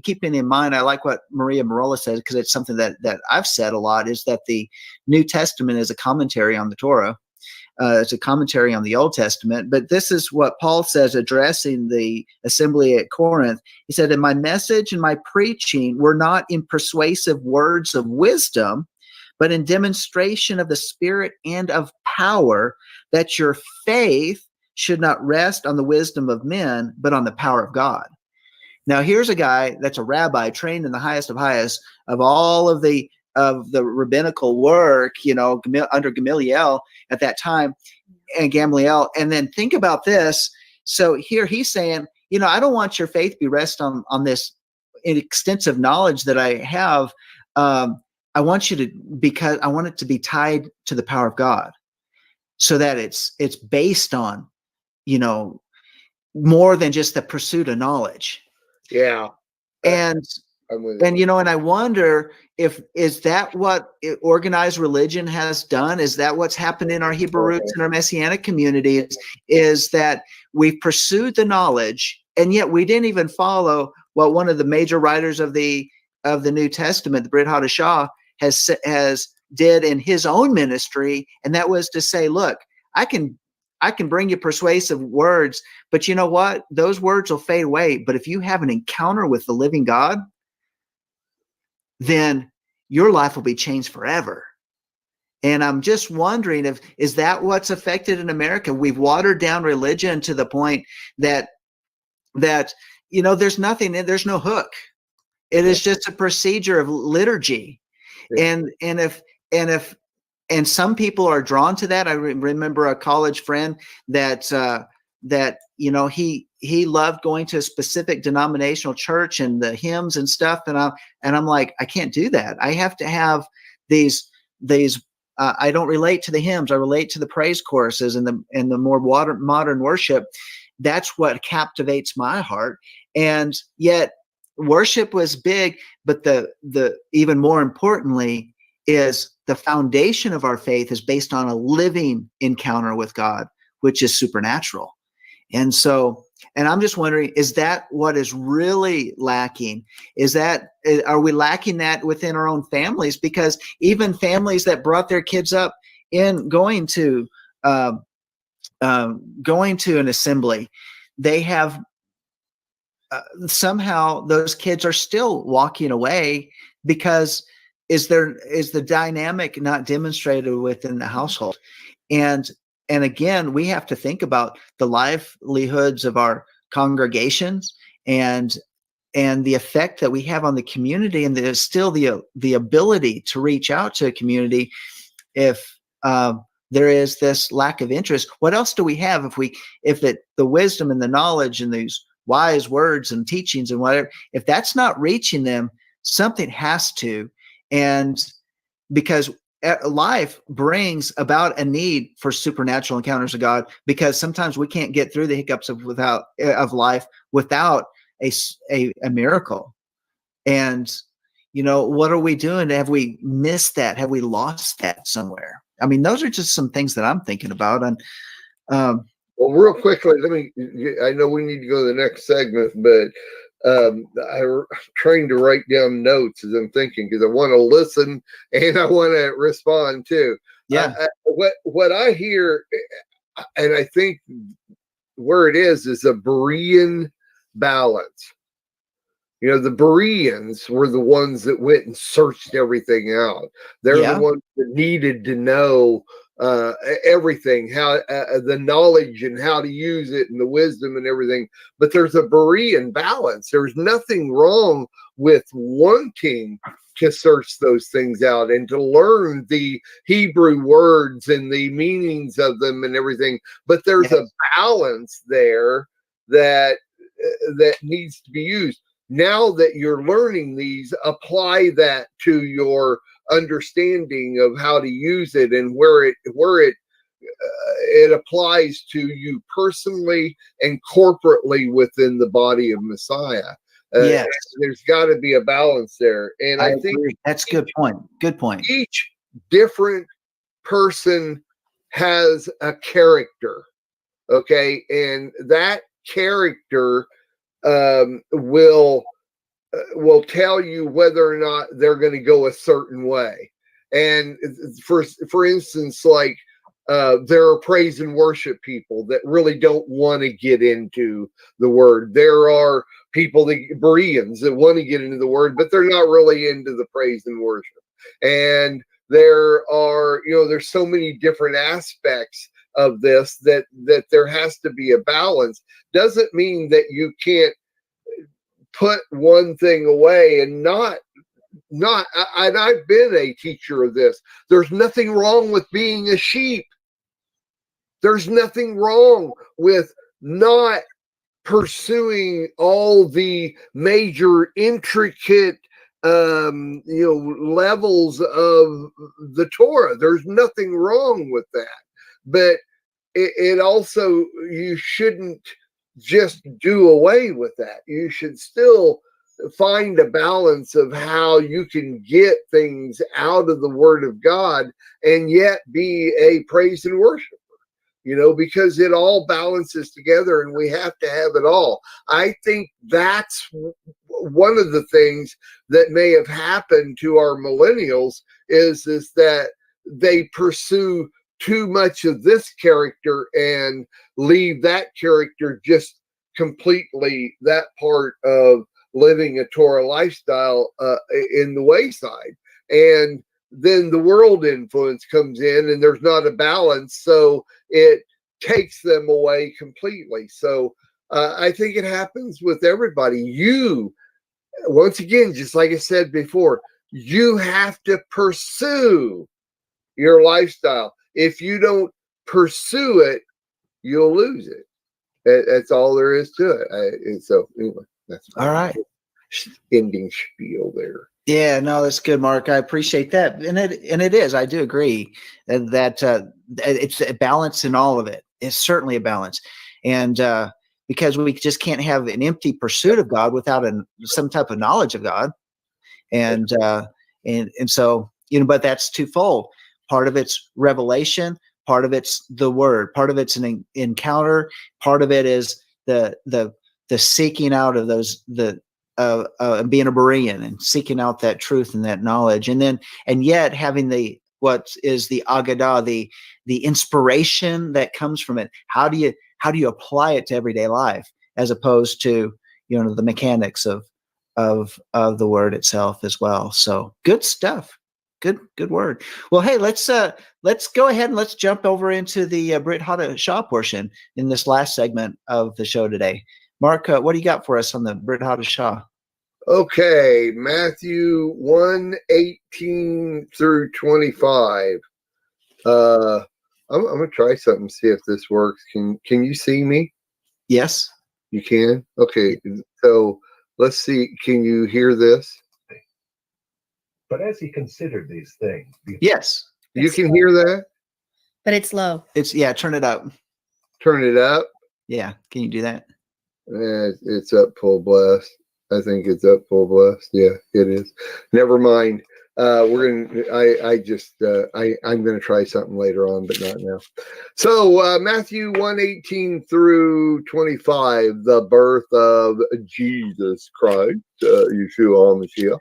keeping in mind, I like what Maria Marola says, because it's something that I've said a lot, is that the New Testament is a commentary on the Torah. It's a commentary on the Old Testament. But this is what Paul says, addressing the assembly at Corinth. He said, "And my message and my preaching were not in persuasive words of wisdom, but in demonstration of the Spirit and of power, that your faith should not rest on the wisdom of men, but on the power of God." Now, here's a guy that's a rabbi trained in the highest of highest of all of the rabbinical work, under Gamaliel at that time, and Gamaliel. And then think about this. So here he's saying, I don't want your faith to be rest on this extensive knowledge that I have. I want you to, because I want it to be tied to the power of God, so that it's based on, more than just the pursuit of knowledge. Yeah. And I wonder is that what organized religion has done? Is that what's happened in our Hebrew roots and our Messianic community? Is that we've pursued the knowledge, and yet we didn't even follow what one of the major writers of the New Testament, the Brit Hadashah, has did in his own ministry, and that was to say, look, I can bring you persuasive words, but you know what? Those words will fade away. But if you have an encounter with the living God, then your life will be changed forever. And I'm just wondering, is that what's affected in America? We've watered down religion to the point that that, you know, there's nothing, there's no hook. It is just a procedure of liturgy. Yeah. And some people are drawn to that. I remember a college friend that you know, he loved going to a specific denominational church and the hymns and stuff. And I'm like, I can't do that. I have to have these. I don't relate to the hymns. I relate to the praise choruses and the more modern worship. That's what captivates my heart. And yet, worship was big, but the even more importantly is the foundation of our faith is based on a living encounter with God, which is supernatural. And so, and I'm just wondering, is that what is really lacking? Are we lacking that within our own families? Because even families that brought their kids up in going to an assembly, they have somehow those kids are still walking away because is the dynamic not demonstrated within the household? And again, we have to think about the livelihoods of our congregations and the effect that we have on the community, and there's still the ability to reach out to a community if there is this lack of interest. What else do we have if the wisdom and the knowledge and these wise words and teachings and whatever, if that's not reaching them, something has to. And because life brings about a need for supernatural encounters of God, because sometimes we can't get through the hiccups of life without a miracle. And, you know, what are we doing? Have we missed that? Have we lost that somewhere? I mean, those are just some things that I'm thinking about. And well, real quickly, I know we need to go to the next segment, but I'm trying to write down notes as I'm thinking, because I want to listen and I want to respond too. Yeah. What I hear, and I think where it is a Berean balance. You know, the Bereans were the ones that went and searched everything out. They're the ones that needed to know everything, how the knowledge and how to use it and the wisdom and everything. But there's a Berean balance. There's nothing wrong with wanting to search those things out and to learn the Hebrew words and the meanings of them and everything. But there's a balance there that needs to be used. Now that you're learning these, apply that to your understanding of how to use it and where it applies to you personally and corporately within the body of Messiah. There's got to be a balance there. And I think agree. That's a good point. Good point. Each different person has a character. Okay. And that character will tell you whether or not they're going to go a certain way. And for instance, like there are praise and worship people that really don't want to get into the word. There are people, the Bereans, that want to get into the word, but they're not really into the praise and worship. And there are, there's so many different aspects of this that there has to be a balance. Doesn't mean that you can't put one thing away and not and I've been a teacher of this. There's nothing wrong with being a sheep. There's nothing wrong with not pursuing all the major intricate levels of the Torah. There's nothing wrong with that. But it also, you shouldn't just do away with that. You should still find a balance of how you can get things out of the Word of God and yet be a praise and worshiper, because it all balances together and we have to have it all. I think that's one of the things that may have happened to our millennials is that they pursue too much of this character and leave that character just completely, that part of living a Torah lifestyle in the wayside. And then the world influence comes in and there's not a balance, so it takes them away completely. So I think it happens with everybody. You, once again, just like I said before, you have to pursue your lifestyle. If you don't pursue it, you'll lose it. That's all there is to it. And so anyway, that's All right. Ending spiel there. Yeah, no, that's good, Mark. I appreciate that, and it is. I do agree that it's a balance in all of it. It's certainly a balance, and because we just can't have an empty pursuit of God without some type of knowledge of God, and so but that's twofold. Part of it's revelation, part of it's the Word, part of it's an encounter, part of it is the seeking out of those being a Berean and seeking out that truth and that knowledge, and yet having what is the Agadah, the inspiration that comes from it. How do you apply it to everyday life, as opposed to the mechanics of the word itself as well? So good stuff. Good word. Well, hey, let's go ahead and let's jump over into the Brit Hadashah portion in this last segment of the show today. Mark, what do you got for us on the Brit Hadashah? Okay, Matthew 1:18 through 25. I'm gonna try something, see if this works. Can you see me? Yes. You can? Okay, so let's see. Can you hear this? But as he considered these things, yes, you can hear that, but it's low. Turn it up. Turn it up. Yeah, can you do that? It's up full blast. I think it's up full blast. Yeah, it is. Never mind. I'm gonna try something later on, but not now. So Matthew 1:18 through 25, the birth of Jesus Christ, Yeshua HaMashiach.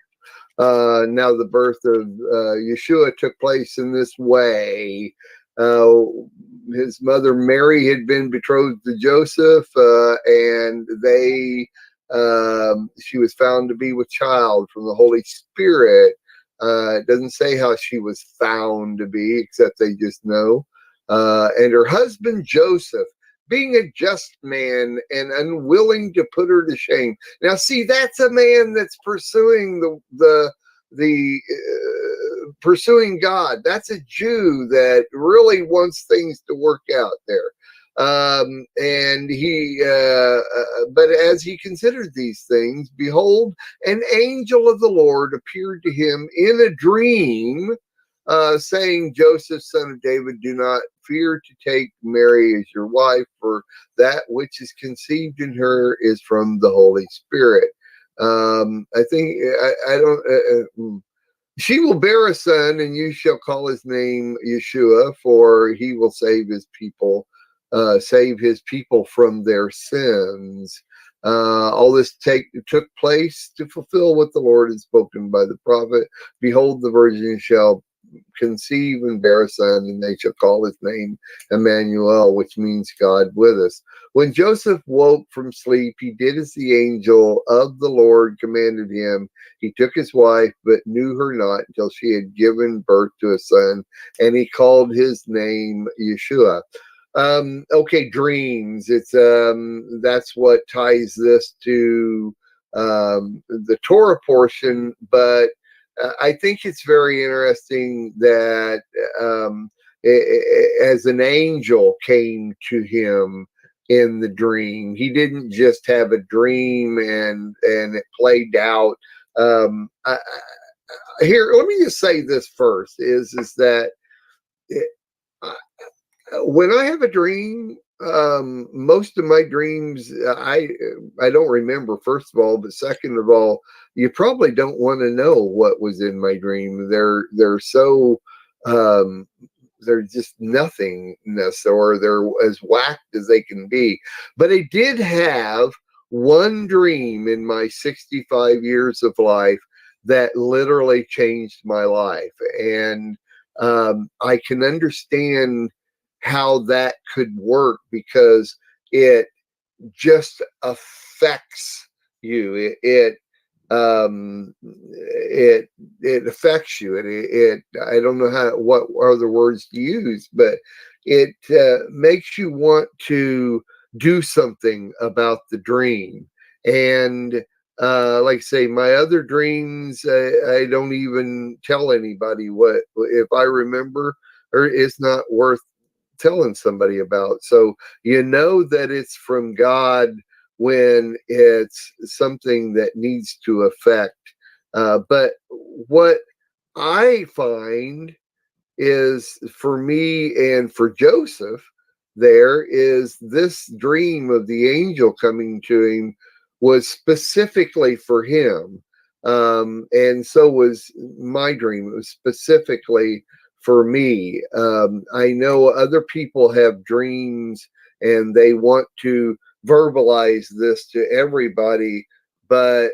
Now the birth of Yeshua took place in this way. His mother Mary had been betrothed to Joseph, and she was found to be with child from the Holy Spirit. It doesn't say how she was found to be, except they just know. And her husband Joseph, being a just man and unwilling to put her to shame. Now, see, that's a man that's pursuing pursuing God. That's a Jew that really wants things to work out there. And he, but as he considered these things, behold, an angel of the Lord appeared to him in a dream, saying, Joseph, son of David, do not fear to take Mary as your wife, for that which is conceived in her is from the Holy Spirit. I think, I don't, she will bear a son, and you shall call his name Yeshua, for he will save his people from their sins. All this took place to fulfill what the Lord had spoken by the prophet. Behold, the virgin shall conceive and bear a son, and they shall call his name Emmanuel, which means God with us. When Joseph woke from sleep, he did as the angel of the Lord commanded him. He took his wife, but knew her not until she had given birth to a son, and he called his name Yeshua. Okay, dreams. It's that's what ties this to the Torah portion, but I think it's very interesting that as an angel came to him in the dream, he didn't just have a dream and it played out. Here, let me just say this first: is that when I have a dream, most of my dreams I don't remember, first of all, but second of all, you probably don't want to know what was in my dream. They're so they're just nothingness, or they're as whacked as they can be. But I did have one dream in my 65 years of life that literally changed my life, and I can understand how that could work, because it just affects you. It affects you. It I don't know what are the words to use, but it makes you want to do something about the dream. And like I say, my other dreams, I don't even tell anybody what, if I remember, or it's not worth telling somebody about. So you know that it's from God when it's something that needs to affect. But what I find is, for me and for Joseph, there is this dream of the angel coming to him was specifically for him. And so was my dream. It was specifically for me. I know other people have dreams and they want to verbalize this to everybody, but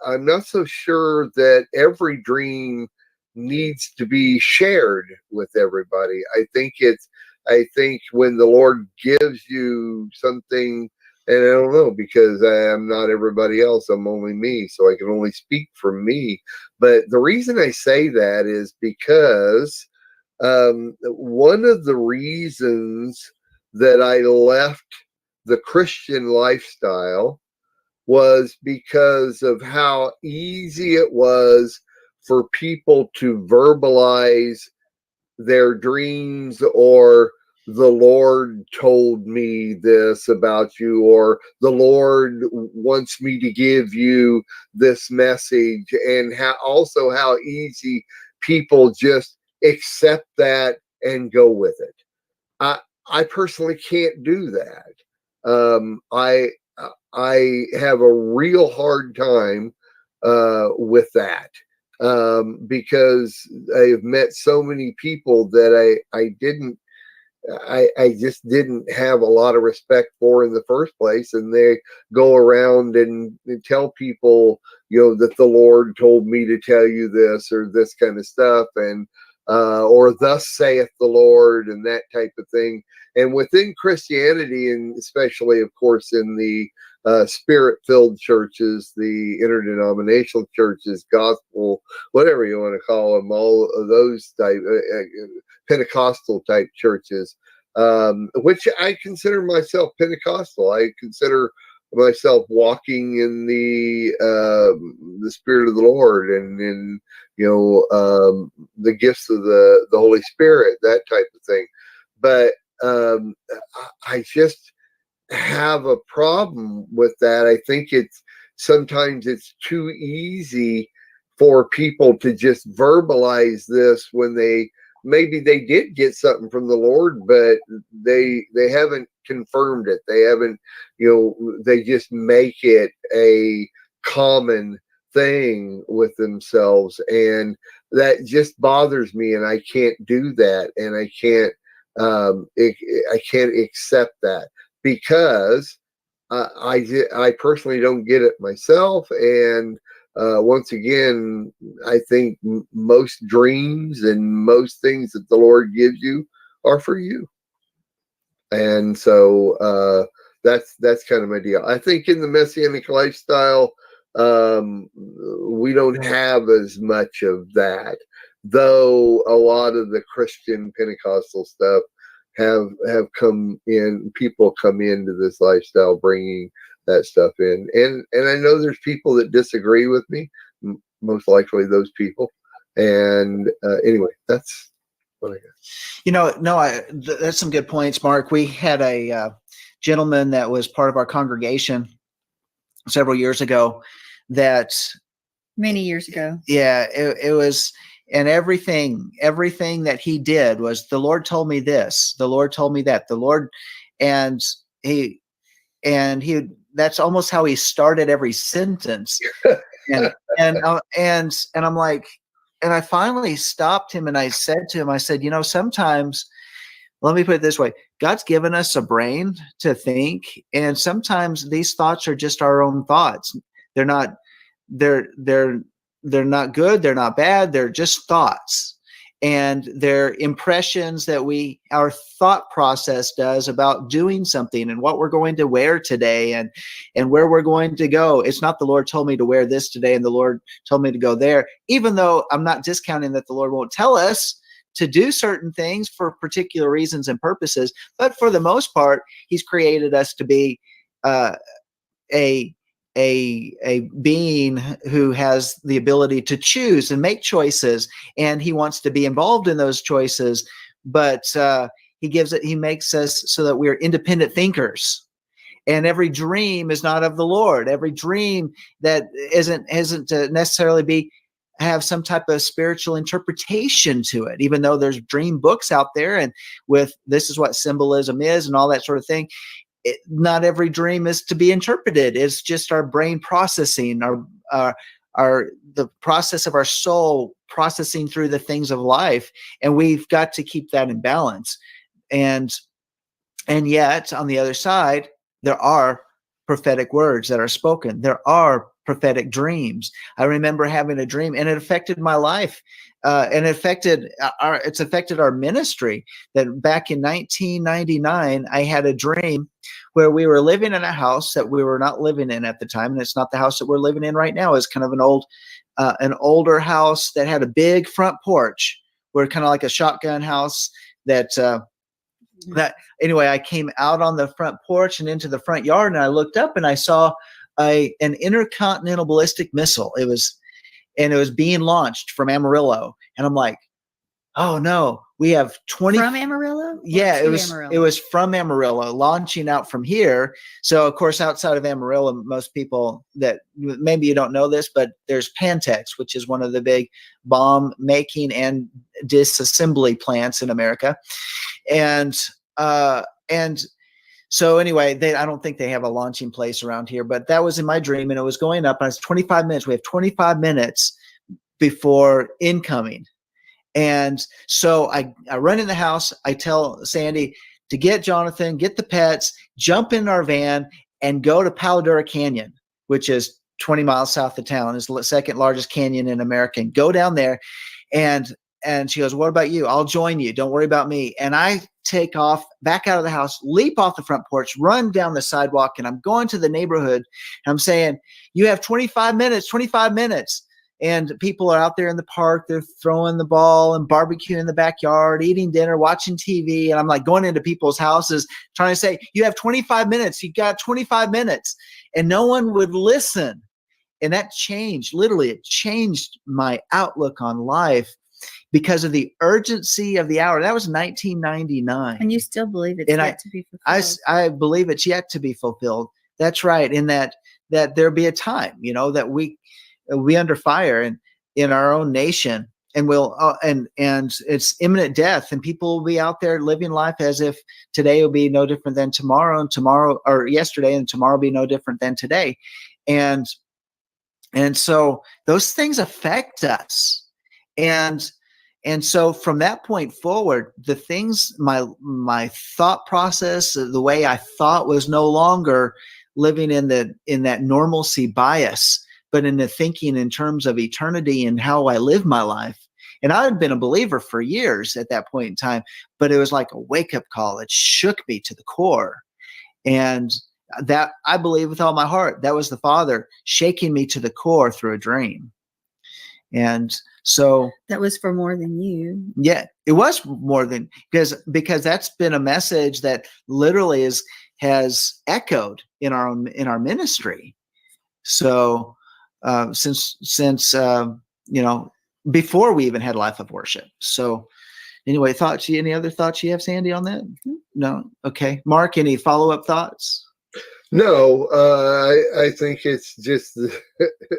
I'm not so sure that every dream needs to be shared with everybody. I think when the Lord gives you something, and I don't know, because I am not everybody else, I'm only me, so I can only speak for me. But the reason I say that is because one of the reasons that I left the Christian lifestyle was because of how easy it was for people to verbalize their dreams, or the Lord told me this about you, or the Lord wants me to give you this message, and how easy people just accept that and go with it. I personally can't do that. I have a real hard time with that, because I've met so many people that I just didn't have a lot of respect for in the first place, and they go around and tell people, that the Lord told me to tell you this, or this kind of stuff, and or thus saith the Lord, and that type of thing. And within Christianity, and especially, of course, in the spirit-filled churches, the interdenominational churches, gospel, whatever you want to call them, all of those type, Pentecostal type churches, which I consider myself Pentecostal. I consider myself walking in the Spirit of the Lord, and in the gifts of the Holy Spirit, that type of thing. But I just have a problem with that. I think sometimes it's too easy for people to just verbalize this when maybe they did get something from the Lord, but they haven't confirmed it. They haven't, they just make it a common thing with themselves, and that just bothers me, and I can't do that, and I can't accept that, because I personally don't get it myself. And once again, I think most dreams and most things that the Lord gives you are for you. And so that's kind of my deal. I think in the Messianic lifestyle, we don't have as much of that, though a lot of the Christian Pentecostal stuff have come in. People come into this lifestyle bringing that stuff in, and I know there's people that disagree with me, most likely those people. And anyway, that's what I got. That's some good points, Mark. We had a gentleman that was part of our congregation several years ago. Many years ago. Yeah, it was. And everything that he did was, the Lord told me this, the Lord told me that, the Lord, and he, that's almost how he started every sentence. and I'm like, and I finally stopped him, and I said to him, I said, sometimes, let me put it this way, God's given us a brain to think, and sometimes these thoughts are just our own thoughts. They're not good, they're not bad, they're just thoughts. And they're impressions that our thought process does about doing something, and what we're going to wear today, and where we're going to go. It's not the Lord told me to wear this today, and the Lord told me to go there, even though I'm not discounting that the Lord won't tell us to do certain things for particular reasons and purposes. But for the most part, he's created us to be a being who has the ability to choose and make choices, and he wants to be involved in those choices. But he makes us so that we're independent thinkers. And every dream is not of the Lord. Every dream that isn't necessarily have some type of spiritual interpretation to it, even though there's dream books out there and with this is what symbolism is and all that sort of thing. Not every dream is to be interpreted. It's just our brain processing, the process of our soul processing through the things of life, and we've got to keep that in balance. And yet, on the other side, there are prophetic words that are spoken. There are prophetic dreams. I remember having a dream, and it affected my life, and it's affected our ministry. That back in 1999, I had a dream where we were living in a house that we were not living in at the time, and it's not the house that we're living in right now. It's kind of an older house that had a big front porch. We're kind of like a shotgun house that anyway, I came out on the front porch and into the front yard, and I looked up and I saw an intercontinental ballistic missile. It was being launched from Amarillo, and I'm like, oh no, we have 20 from Amarillo. Yeah, it was from Amarillo, launching out from here. So of course, outside of Amarillo, most people that maybe you don't know this, but there's Pantex, which is one of the big bomb making and disassembly plants in America. And so anyway, I don't think they have a launching place around here, but that was in my dream, and it was going up, and it's 25 minutes. We have 25 minutes before incoming. And so I run in the house. I tell Sandy to get Jonathan, get the pets, jump in our van, and go to Palo Duro Canyon, which is 20 miles south of town. It's the second largest canyon in America. And go down there. And she goes, what about you? I'll join you. Don't worry about me. And I take off back out of the house, leap off the front porch, run down the sidewalk, and I'm going to the neighborhood. And I'm saying, you have 25 minutes, 25 minutes. And people are out there in the park. They're throwing the ball and barbecuing in the backyard, eating dinner, watching TV. And I'm like going into people's houses trying to say, you have 25 minutes. You got 25 minutes. And no one would listen. And that changed. Literally, it changed my outlook on life because of the urgency of the hour. That was 1999. And you still believe it's yet to be fulfilled. I believe it's yet to be fulfilled. That's right. In that there'll be a time, that we under fire in our own nation, and and it's imminent death, and people will be out there living life as if today will be no different than tomorrow, and tomorrow or yesterday, and tomorrow will be no different than today. And so those things affect us. And so from that point forward, the things, my thought process, the way I thought was no longer living in that normalcy bias, but in the thinking in terms of eternity and how I live my life. And I had been a believer for years at that point in time, but it was like a wake-up call. It shook me to the core. And that, I believe with all my heart, that was the Father shaking me to the core through a dream. And so that was for more than you. Yeah, it was more than, because that's been a message that literally has echoed in our ministry. So since before we even had Life of Worship. So anyway, any other thoughts you have, Sandy, on that? No. Okay. Mark, any follow-up thoughts? No, I think it's just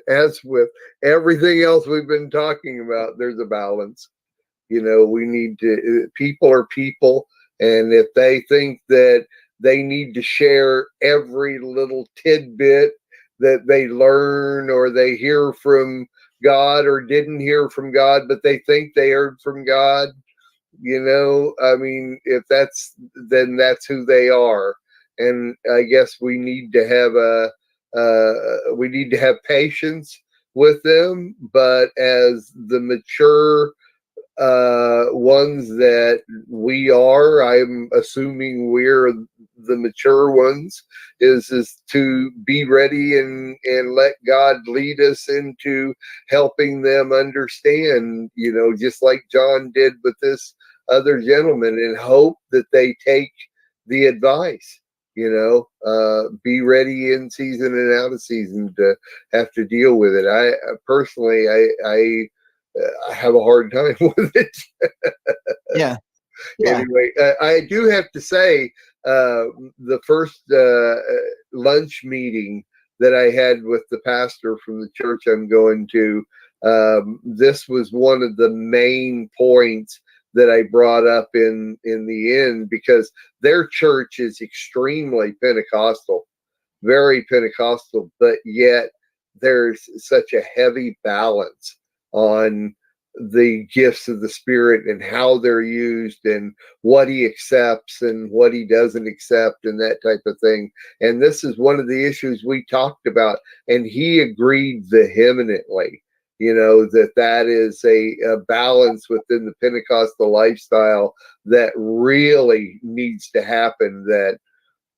as with everything else we've been talking about, there's a balance. We need to, people are people. And if they think that they need to share every little tidbit that they learn or they hear from God or didn't hear from God, but they think they heard from God, if then that's who they are. And I guess we need to have patience with them, but as the mature ones that we are. I'm assuming we're the mature ones. Is to be ready and let God lead us into helping them understand. Just like John did with this other gentleman, and hope that they take the advice. Be ready in season and out of season to have to deal with it. I personally, I have a hard time with it. Yeah. Anyway, I do have to say, the first lunch meeting that I had with the pastor from the church I'm going to, this was one of the main points that I brought up in the end, because their church is extremely Pentecostal, very Pentecostal, but yet there's such a heavy balance on the gifts of the Spirit and how they're used and what he accepts and what he doesn't accept and that type of thing. And this is one of the issues we talked about, and he agreed vehemently, that is a balance within the Pentecostal lifestyle that really needs to happen, that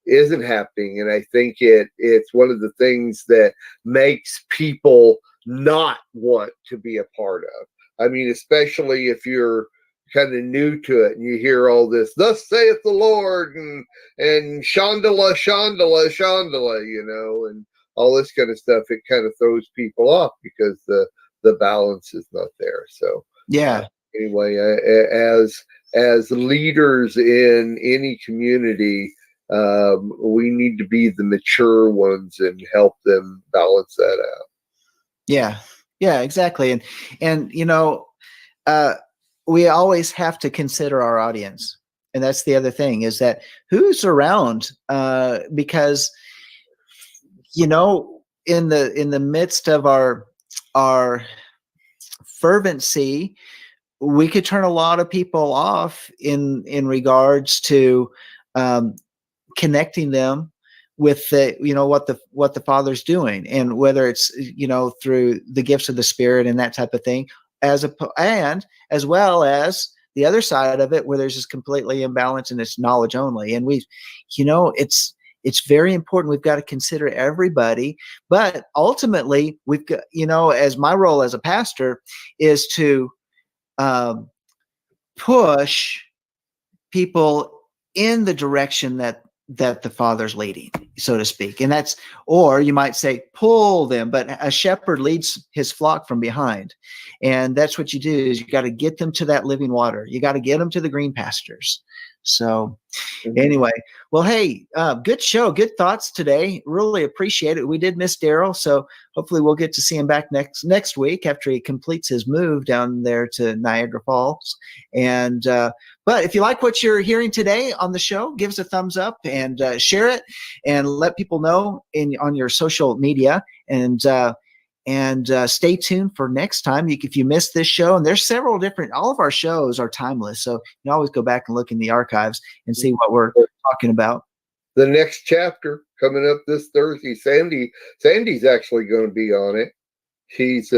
isn't happening. And I think it's one of the things that makes people not want to be a part of. I mean, especially if you're kind of new to it and you hear all this, thus saith the Lord, and chandala, chandala, chandala, and all this kind of stuff. It kind of throws people off because the balance is not there. So anyway, as leaders in any community, we need to be the mature ones and help them balance that out. Yeah, exactly. And we always have to consider our audience. And that's the other thing, is that who's around, because, in the midst of our fervency, we could turn a lot of people off in regards to connecting them with what the Father's doing, and whether it's through the gifts of the Spirit and that type of thing, and as well as the other side of it, where there's this completely imbalance and it's knowledge only. And it's very important. We've got to consider everybody, but ultimately we've got, as my role as a pastor is to push people in the direction that the Father's leading, so to speak. And that's, or you might say, pull them, but a shepherd leads his flock from behind. And that's what you do, is you got to get them to that living water. You got to get them to the green pastures. So anyway, well, hey, good show. Good thoughts today. Really appreciate it. We did miss Daryl, so hopefully we'll get to see him back next week after he completes his move down there to Niagara Falls. And but if you like what you're hearing today on the show, give us a thumbs up and share it, and let people know on your social media. And stay tuned for next time. If you missed this show, and there's several different, all of our shows are timeless, so you can always go back and look in the archives and see what we're talking about. The next chapter coming up this Thursday. Sandy's actually going to be on it. She's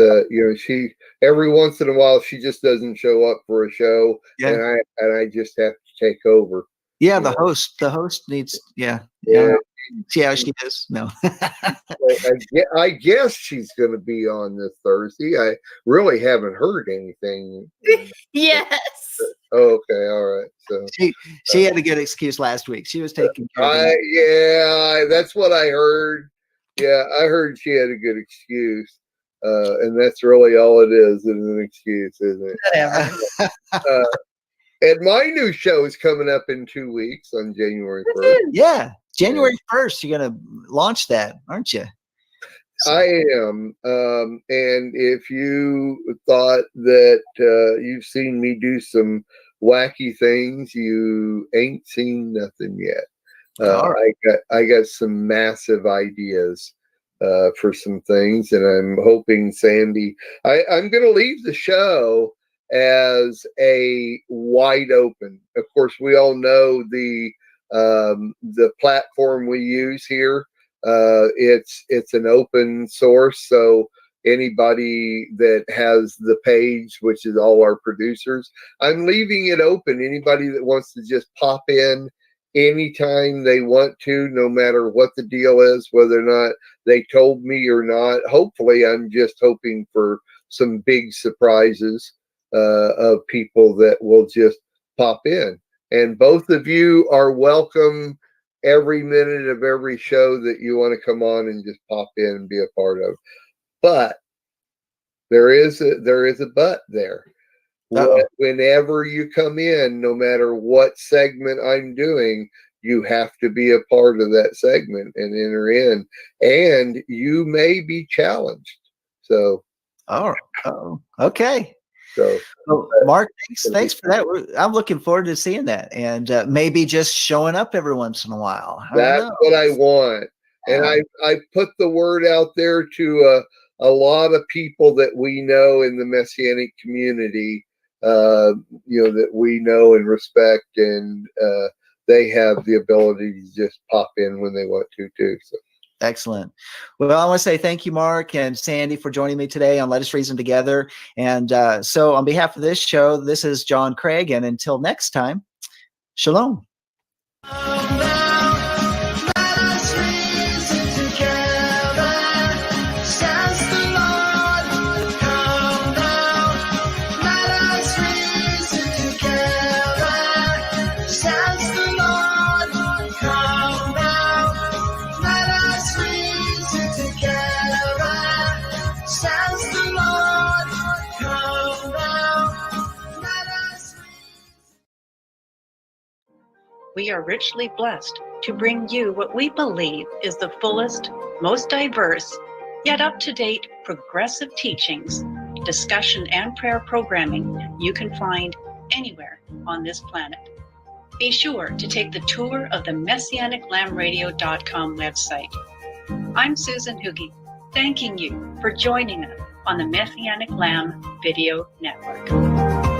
she every once in a while she just doesn't show up for a show, and I just have to take over. Yeah, the host needs yeah. See how she is? No. I guess she's going to be on this Thursday. I really haven't heard anything. Yes. Okay, all right. So she had a good excuse last week. She was taking care of it. Yeah, that's what I heard. Yeah, I heard she had a good excuse. And that's really all it is an excuse, isn't it? Whatever. And my new show is coming up in 2 weeks on January 1st. Yeah, January 1st. You're going to launch that, aren't you? So. I am. And if you thought that you've seen me do some wacky things, you ain't seen nothing yet. Right. I got some massive ideas for some things, and I'm hoping Sandy. I'm going to leave the show as a wide open. Of course, we all know the platform we use here. It's an open source, so anybody that has the page, which is all our producers. I'm leaving it open. Anybody that wants to just pop in anytime they want to, no matter what the deal is, whether or not they told me or not. Hopefully, I'm just hoping for some big surprises of people that will just pop in. And both of you are welcome every minute of every show that you want to come on and just pop in and be a part of. But there is a but there. Whenever you come in, no matter what segment I'm doing, you have to be a part of that segment and enter in, and you may be challenged. So, okay. So, Mark, thanks for that. I'm looking forward to seeing that, and maybe just showing up every once in a while. That's what I want, and I put the word out there to a lot of people that we know in the Messianic community. That we know and respect, and they have the ability to just pop in when they want to too. So. Excellent. Well, I want to say thank you, Mark and Sandy, for joining me today on Let Us Reason Together. And so on behalf of this show, this is John Craig, and until next time, shalom. We are richly blessed to bring you what we believe is the fullest, most diverse, yet up-to-date progressive teachings, discussion, and prayer programming you can find anywhere on this planet. Be sure to take the tour of the MessianicLambRadio.com website. I'm Susan Hoogie, thanking you for joining us on the Messianic Lamb Video Network.